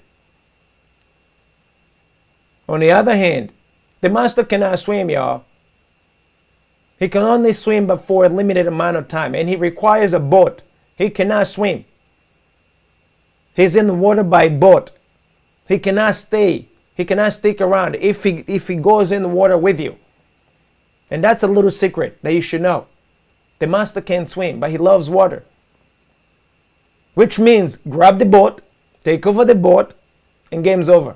On the other hand, the master cannot swim, y'all. He can only swim but for a limited amount of time. And he requires a boat. He cannot swim. He's in the water by boat. He cannot stay. He cannot stick around if he goes in the water with you. And that's a little secret that you should know. The master can't swim, but he loves water. Which means grab the boat, take over the boat, and game's over.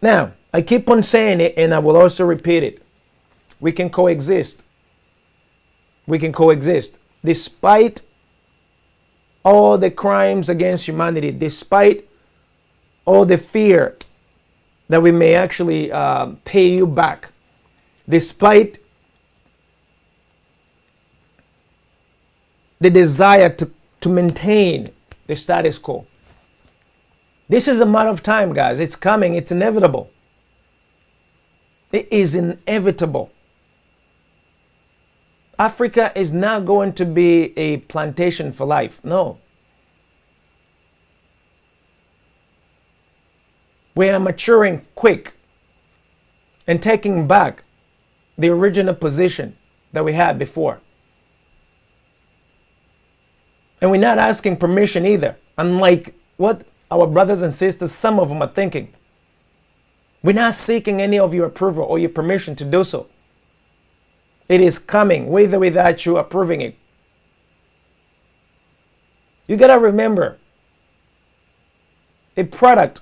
Now, I keep on saying it, and I will also repeat it. We can coexist. We can coexist. Despite all the crimes against humanity, despite all the fear that we may actually pay you back, despite the desire to maintain the status quo. This is a matter of time, guys. It's coming. It's inevitable. It is inevitable. Africa is not going to be a plantation for life. No. We are maturing quick and taking back the original position that we had before. And we're not asking permission either, unlike what our brothers and sisters, some of them are thinking. We're not seeking any of your approval or your permission to do so. It is coming, with or without you approving it. You gotta remember, A product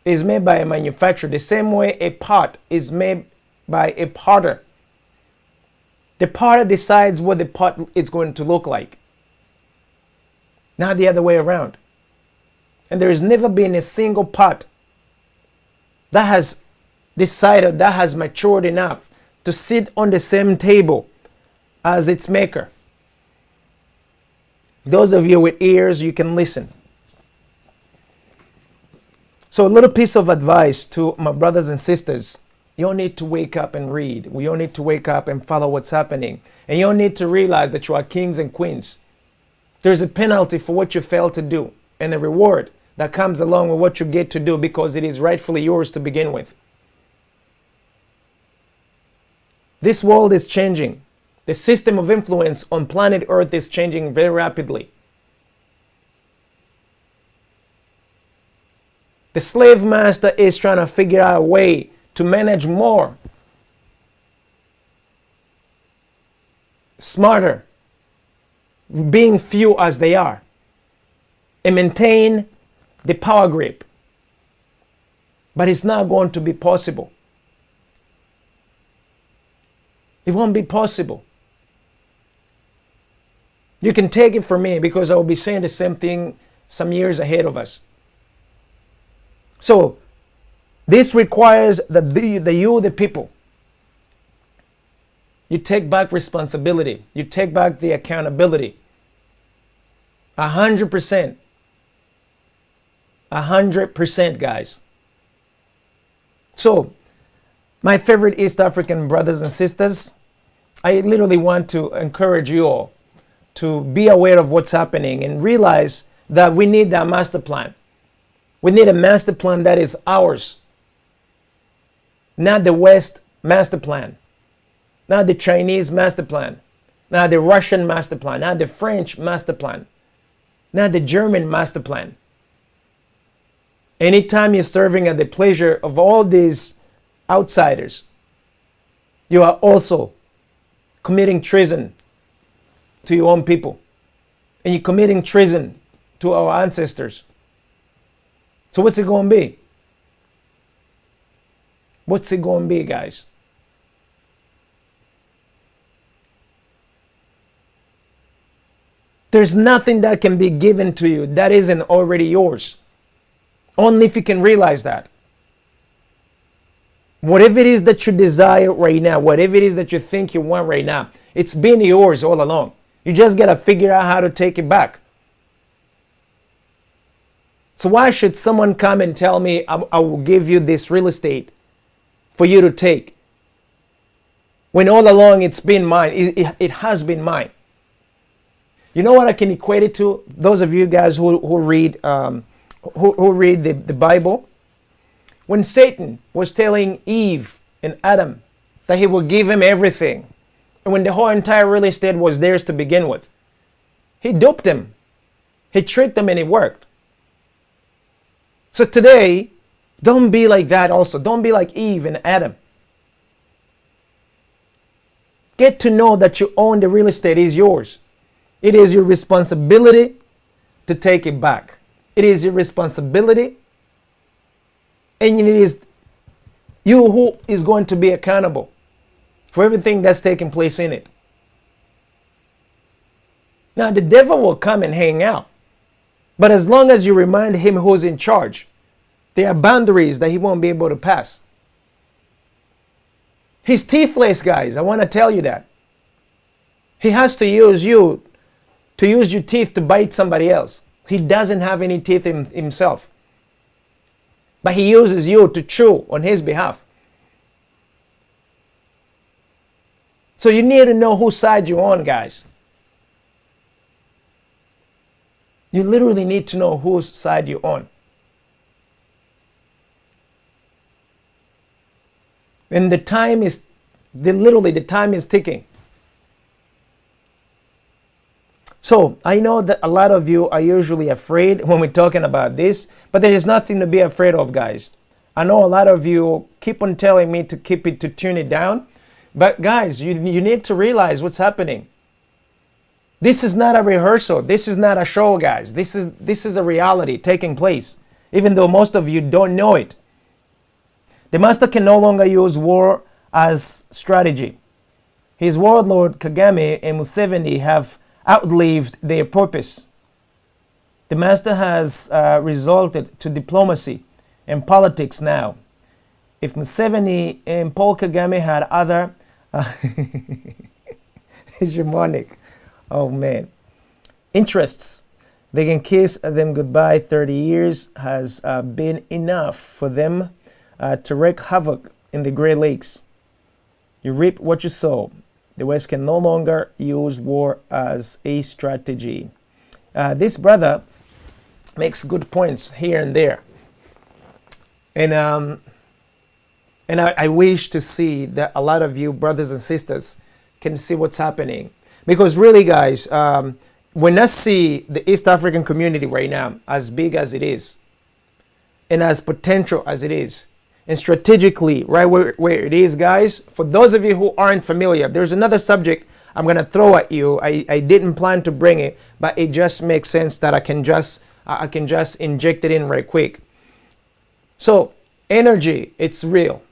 is made by a manufacturer the same way a pot is made by a potter. The potter decides what the pot is going to look like, not the other way around. And there has never been a single pot that has decided, that has matured enough to sit on the same table as its maker. Those of you with ears, you can listen. So a little piece of advice to my brothers and sisters. You all need to wake up and read. We all need to wake up and follow what's happening. And you all need to realize that you are kings and queens. There's a penalty for what you fail to do and a reward that comes along with what you get to do because it is rightfully yours to begin with. This world is changing. The system of influence on planet Earth is changing very rapidly. The slave master is trying to figure out a way to manage more, smarter, being few as they are, and maintain the power grip. But it's not going to be possible. It won't be possible. You can take it from me because I will be saying the same thing some years ahead of us. So, this requires that the people, you take back responsibility. You take back the accountability. 100%. 100%, guys. So, my favorite East African brothers and sisters, I literally want to encourage you all to be aware of what's happening and realize that we need that master plan. We need a master plan that is ours. Not the West master plan. Not the Chinese master plan. Not the Russian master plan. Not the French master plan. Not the German master plan. Anytime you're serving at the pleasure of all these outsiders, you are also committing treason to your own people. And you're committing treason to our ancestors. So what's it going to be? What's it going to be, guys? There's nothing that can be given to you that isn't already yours. Only if you can realize that. Whatever it is that you desire right now, whatever it is that you think you want right now, it's been yours all along. You just got to figure out how to take it back. So why should someone come and tell me I will give you this real estate for you to take, when all along it's been mine? It has been mine. You know what I can equate it to? Those of you guys who read the Bible, when Satan was telling Eve and Adam that he would give him everything, and when the whole entire real estate was theirs to begin with, he duped them, he tricked them, and it worked. So today, don't be like that also. Don't be like Eve and Adam. Get to know that you own the real estate. It is yours. It is your responsibility to take it back. It is your responsibility, and it is you who is going to be accountable for everything that's taking place in it. Now, the devil will come and hang out. But as long as you remind him who's in charge, there are boundaries that he won't be able to pass. He's teethless, guys. I want to tell you that. He has to use you to use your teeth to bite somebody else. He doesn't have any teeth himself. But he uses you to chew on his behalf. So you need to know whose side you're on, guys. You literally need to know whose side you're on. And the time is ticking. So I know that a lot of you are usually afraid when we're talking about this, but there is nothing to be afraid of, guys. I know a lot of you keep on telling me to tune it down, but guys, you need to realize what's happening. This is not a rehearsal. This is not a show, guys. This is a reality taking place. even though most of you don't know it. The master can no longer use war as strategy. His warlord Kagame and Museveni have outlived their purpose. The master has resorted to diplomacy and politics now. If Museveni and Paul Kagame had other hegemonic, interests, they can kiss them goodbye. 30 years has been enough for them to wreak havoc in the Great Lakes. You reap what you sow. The West can no longer use war as a strategy. This brother makes good points here and there. And I wish to see that a lot of you brothers and sisters can see what's happening. Because really, guys, when I see the East African community right now, as big as it is, and as potential as it is, and strategically right where it is, guys, for those of you who aren't familiar, there's another subject I'm going to throw at you. I didn't plan to bring it, but it just makes sense that I can just inject it in right quick. So energy, it's real.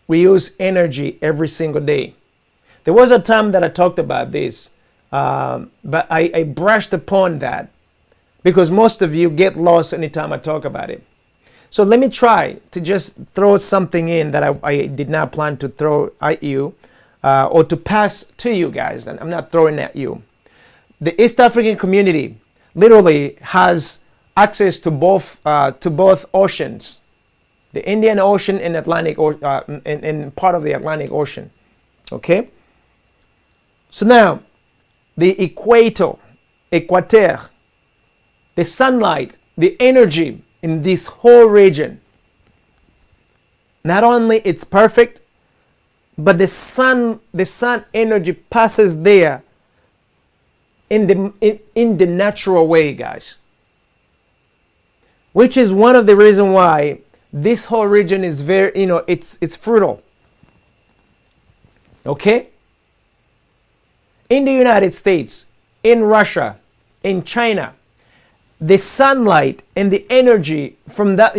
We use energy every single day. There was a time that I talked about this, but I brushed upon that because most of you get lost anytime I talk about it. So let me try to just throw something in that I did not plan to throw at you or to pass to you guys. And I'm not throwing at you. The East African community literally has access to both oceans, the Indian Ocean and Atlantic, and part of the Atlantic Ocean. Okay. So now, the equator, the sunlight, the energy in this whole region, not only it's perfect, but the sun energy passes there in the natural way, guys. Which is one of the reasons why this whole region is very, it's fertile. Okay? In the United States, in Russia, in China, the sunlight and the energy from that,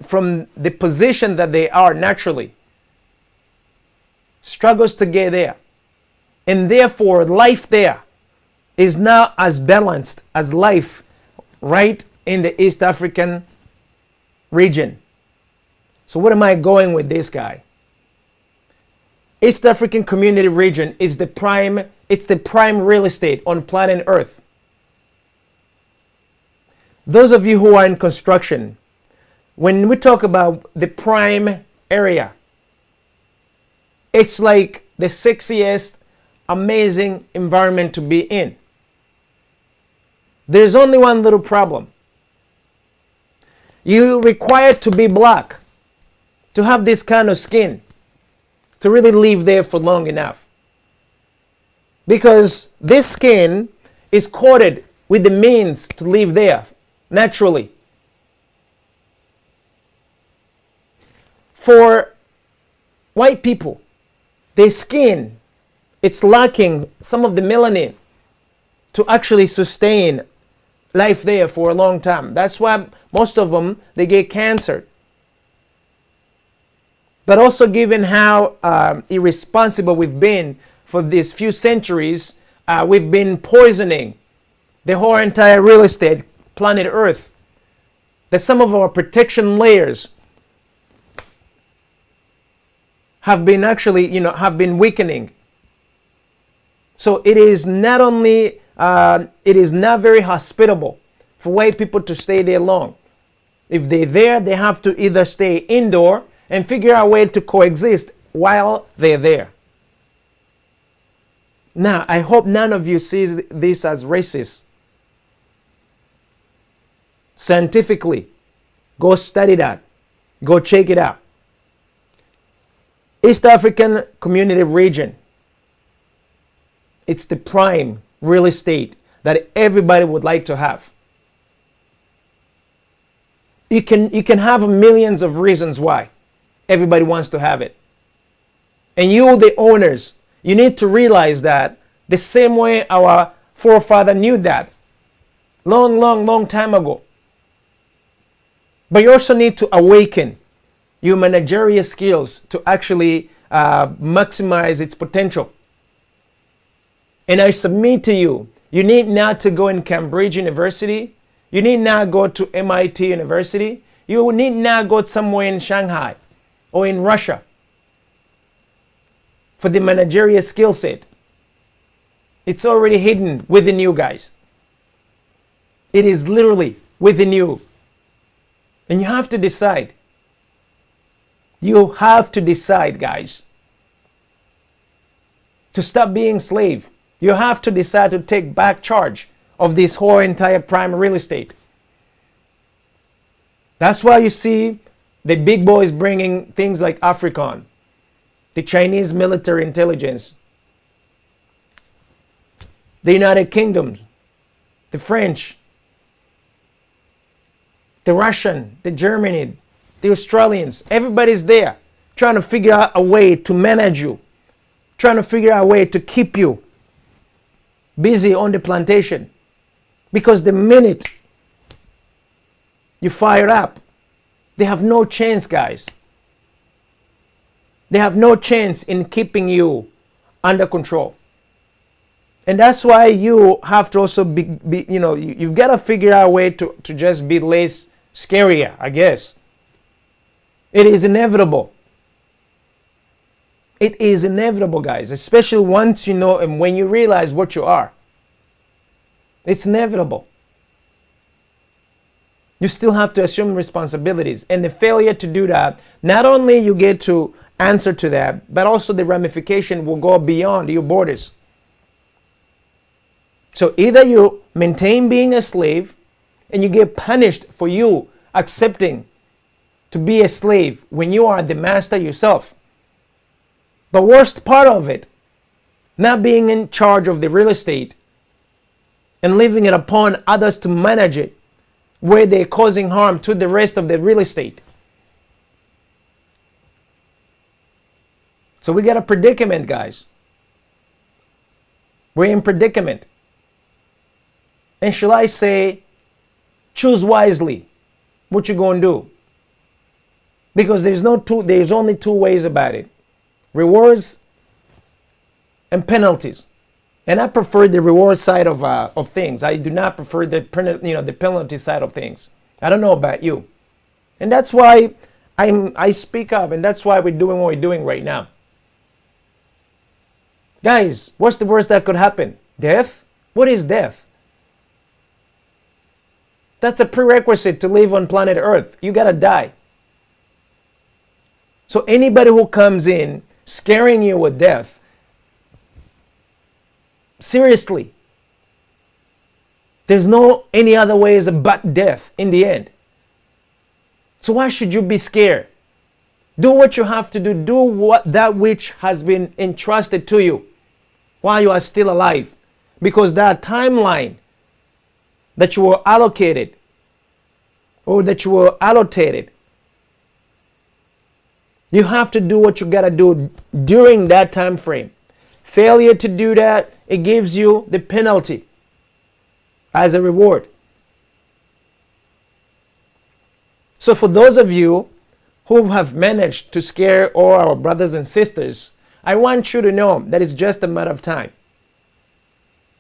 from the position that they are naturally, struggles to get there. And therefore, life there is not as balanced as life right in the East African region. So what am I going with this guy? East African community region is the prime real estate on planet Earth. Those of you who are in construction, when we talk about the prime area, it's like the sexiest, amazing environment to be in. There's only one little problem. You require to be black to have this kind of skin to really live there for long enough. Because this skin is coated with the means to live there naturally. For white people, their skin, it's lacking some of the melanin to actually sustain life there for a long time. That's why most of them, they get cancer. But also given how irresponsible we've been for these few centuries, we've been poisoning the whole entire real estate planet Earth, that some of our protection layers have been actually, have been weakening. So it is not only, it is not very hospitable for white people to stay there long. If they're there, they have to either stay indoor and figure out a way to coexist while they're there. Now, I hope none of you sees this as racist. Scientifically, go study that. Go check it out. East African community region. It's the prime real estate that everybody would like to have. You can have millions of reasons why everybody wants to have it. And you, the owners, you need to realize that the same way our forefather knew that long time ago. But you also need to awaken your managerial skills to actually maximize its potential. And I submit to you, you need not to go in Cambridge University. You need not go to MIT University. You need not go somewhere in Shanghai or in Russia for the managerial skill set. It's already hidden within you guys. It is literally within you. And you have to decide. You have to decide, guys, to stop being slave. You have to decide to take back charge of this whole entire prime real estate. That's why you see the big boys bringing things like African, the Chinese military intelligence, the United Kingdom, the French, the Russian, the Germany, the Australians. Everybody's there trying to figure out a way to manage you, trying to figure out a way to keep you busy on the plantation. Because the minute you fire up, they have no chance, guys. They have no chance in keeping you under control. And that's why you have to also be you've got to figure out a way to just be less scarier, I guess. It is inevitable. It is inevitable, guys, especially once you know and when you realize what you are. It's inevitable. You still have to assume responsibilities. And the failure to do that, not only you get to answer to that, but also the ramification will go beyond your borders. So either you maintain being a slave and you get punished for you accepting to be a slave when you are the master yourself. The worst part of it, not being in charge of the real estate and leaving it upon others to manage it, where they're causing harm to the rest of the real estate. So we got a predicament, guys. We're in predicament. And shall I say, choose wisely what you're going to do. Because there's only two ways about it. Rewards and penalties. And I prefer the reward side of things. I do not prefer the penalty side of things. I don't know about you. And that's why I speak up, and that's why we're doing what we're doing right now. Guys, what's the worst that could happen? Death? What is death? That's a prerequisite to live on planet Earth. You gotta die. So anybody who comes in scaring you with death, seriously, there's no any other ways but death in the end. So why should you be scared? Do what you have to do. Do that which has been entrusted to you while you are still alive. Because that timeline that you were allocated or that you were allocated, you have to do what you gotta do during that time frame. Failure to do that, it gives you the penalty as a reward. So for those of you who have managed to scare all our brothers and sisters, I want you to know that it's just a matter of time.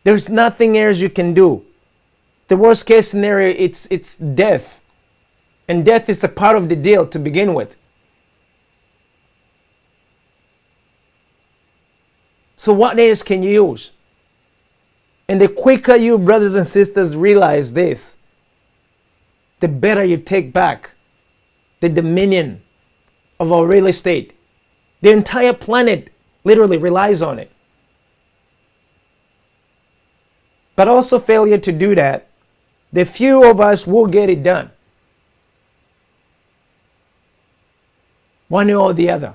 There's nothing else you can do. The worst case scenario, it's death. And death is a part of the deal to begin with. So what else can you use? And the quicker you brothers and sisters realize this, the better you take back the dominion of our real estate. The entire planet literally relies on it. But also failure to do that, the few of us will get it done. One or the other.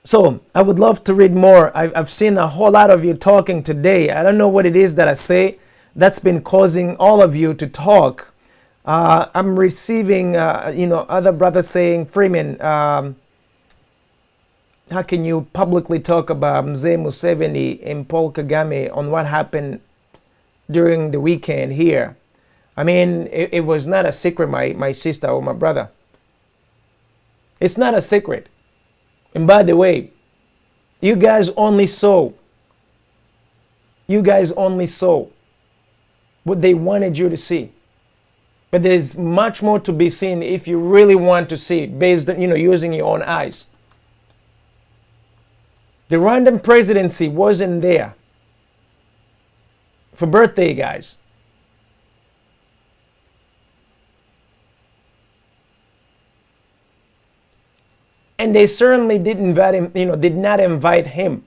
So I would love to read more. I've seen a whole lot of you talking today. I don't know what it is that I say that's been causing all of you to talk. I'm receiving, other brothers saying, Freeman, how can you publicly talk about Mzee Museveni and Paul Kagame on what happened during the weekend here? I mean, it was not a secret, my sister or my brother. It's not a secret. And by the way, you guys only saw what they wanted you to see. But there's much more to be seen if you really want to see, based on, using your own eyes. The random presidency wasn't there for birthday, guys. And they certainly did not invite him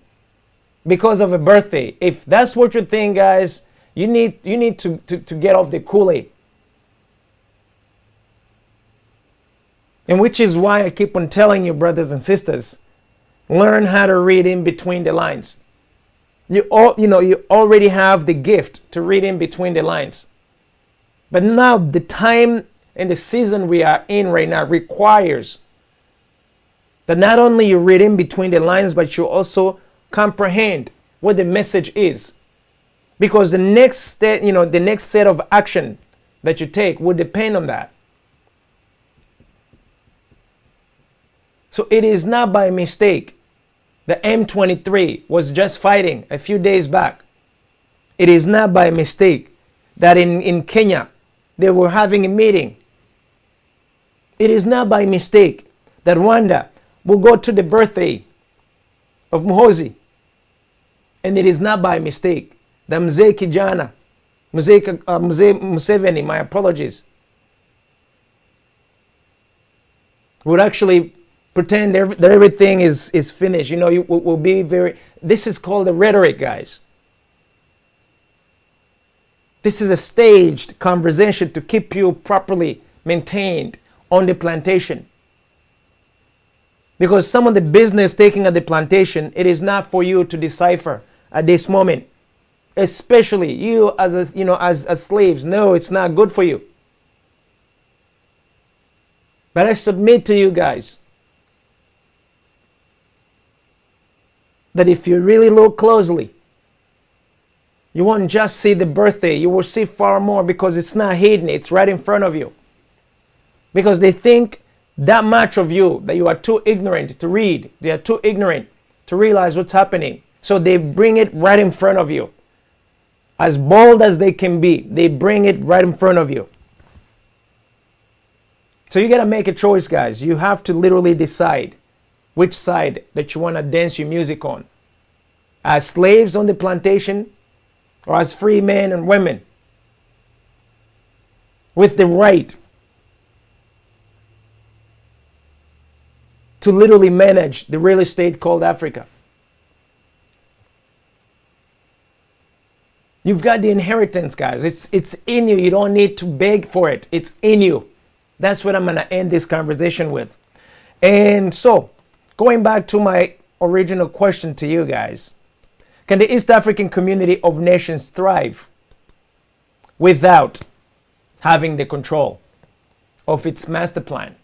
because of a birthday. If that's what you think, guys, you need to get off the Kool-Aid. And which is why I keep on telling you, brothers and sisters, learn how to read in between the lines. You already have the gift to read in between the lines. But now the time and the season we are in right now requires that not only you read in between the lines, but you also comprehend what the message is. Because the next step, the next set of action that you take will depend on that. So it is not by mistake that M23 was just fighting a few days back. It is not by mistake that in Kenya they were having a meeting. It is not by mistake that Rwanda will go to the birthday of Muhoozi. And it is not by mistake that Mzee Kijana, Mzee Museveni, my apologies, would actually pretend that everything is finished. You will be very... This is called the rhetoric, guys. This is a staged conversation to keep you properly maintained on the plantation. Because some of the business taking at the plantation, it is not for you to decipher at this moment. Especially you as slaves. No, it's not good for you. But I submit to you guys that if you really look closely, you won't just see the birthday, you will see far more, because it's not hidden, it's right in front of you. Because they think that much of you that you are too ignorant to read, they are too ignorant to realize what's happening. So they bring it right in front of you. As bold as they can be, they bring it right in front of you. So you got to make a choice, guys. You have to literally decide which side that you want to dance your music on. As slaves on the plantation, or as free men and women with the right to literally manage the real estate called Africa. You've got the inheritance, guys. It's in you. You don't need to beg for it. It's in you. That's what I'm going to end this conversation with. And so, going back to my original question to you guys, can the East African community of nations thrive without having the control of its master plan?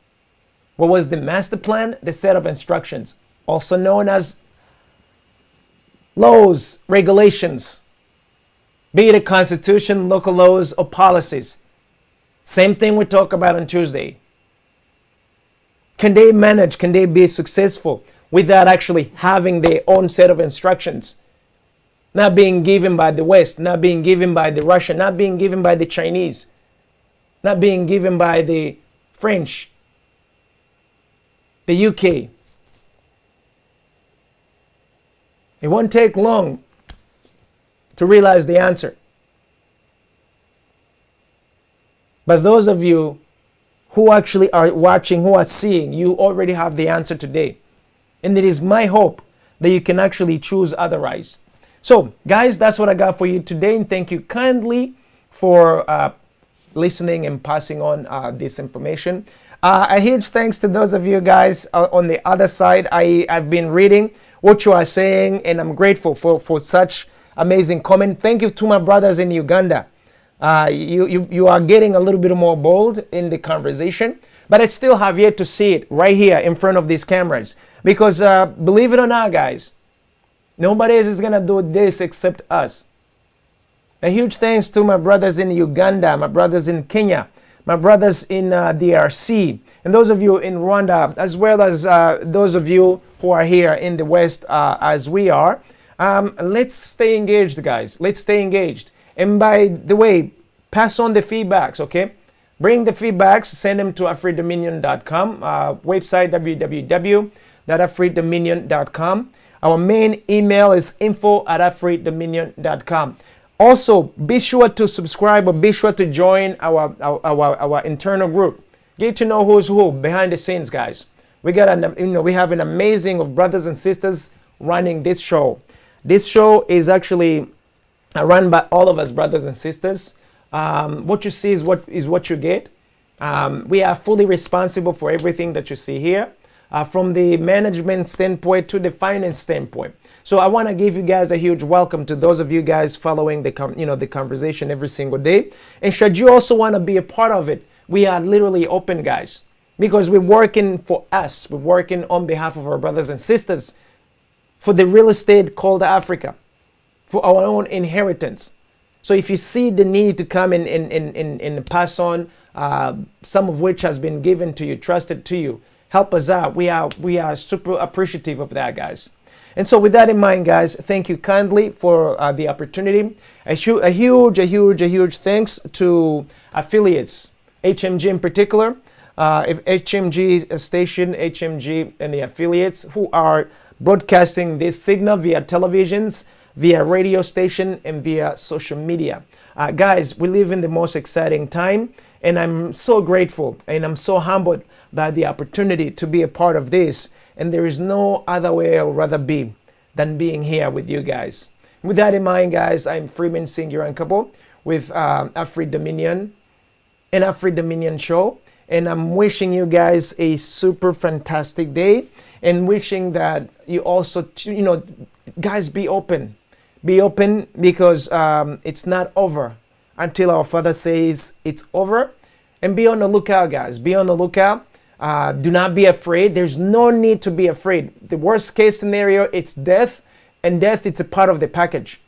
What was the master plan? The set of instructions, also known as laws, regulations, be it a constitution, local laws, or policies. Same thing we talk about on Tuesday. Can they manage, can they be successful without actually having their own set of instructions? Not being given by the West, not being given by the Russian, not being given by the Chinese, not being given by the French, the UK. It won't take long to realize the answer. But those of you who actually are watching, who are seeing, you already have the answer today. And it is my hope that you can actually choose otherwise. So, guys, that's what I got for you today. And thank you kindly for listening and passing on this information. A huge thanks to those of you guys on the other side. I've been reading what you are saying, and I'm grateful for such amazing comment. Thank you to my brothers in Uganda. You are getting a little bit more bold in the conversation, but I still have yet to see it right here in front of these cameras. Because believe it or not, guys, nobody else is going to do this except us. A huge thanks to my brothers in Uganda, my brothers in Kenya, my brothers in DRC, and those of you in Rwanda, as well as those of you who are here in the West as we are. Let's stay engaged, guys. Let's stay engaged. And by the way, pass on the feedbacks, okay? Bring the feedbacks, send them to afreedominion.com, website www.afreedominion.com. Our main email is info@afreedominion.com. Also, be sure to subscribe or be sure to join our internal group. Get to know who's who behind the scenes, guys. We have an amazing of brothers and sisters running this show. This show is actually run by all of us, brothers and sisters. What you see is what you get. We are fully responsible for everything that you see here, from the management standpoint to the finance standpoint. So I want to give you guys a huge welcome to those of you guys following the conversation every single day. And should you also want to be a part of it, we are literally open, guys, because we're working for us. We're working on behalf of our brothers and sisters for the real estate called Africa, for our own inheritance. So if you see the need to come and pass on some of which has been given to you, trusted to you, help us out. We are super appreciative of that, guys. And so with that in mind, guys, thank you kindly for the opportunity. A huge thanks to affiliates, HMG in particular, HMG station, HMG and the affiliates who are broadcasting this signal via televisions, via radio station, and via social media. Guys, we live in the most exciting time, and I'm so grateful and I'm so humbled by the opportunity to be a part of this. And there is no other way I would rather be than being here with you guys. With that in mind, guys, I'm Freeman Singirankabo with Afri Dominion and Afri Dominion Show. And I'm wishing you guys a super fantastic day, and wishing that you also, guys, be open. Be open, because it's not over until our Father says it's over. And be on the lookout, guys. Be on the lookout. Do not be afraid. There's no need to be afraid. The worst case scenario, it's death. And death, it's a part of the package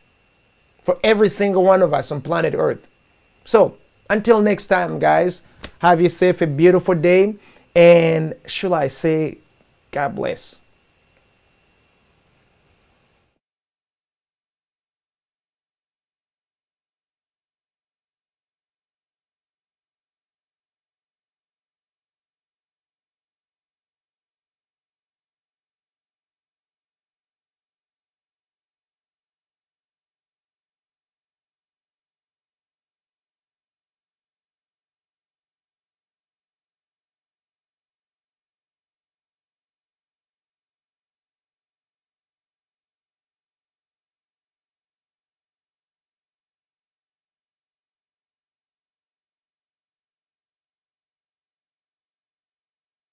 for every single one of us on planet Earth. So until next time, guys, have yourself a beautiful day. And shall I say, God bless.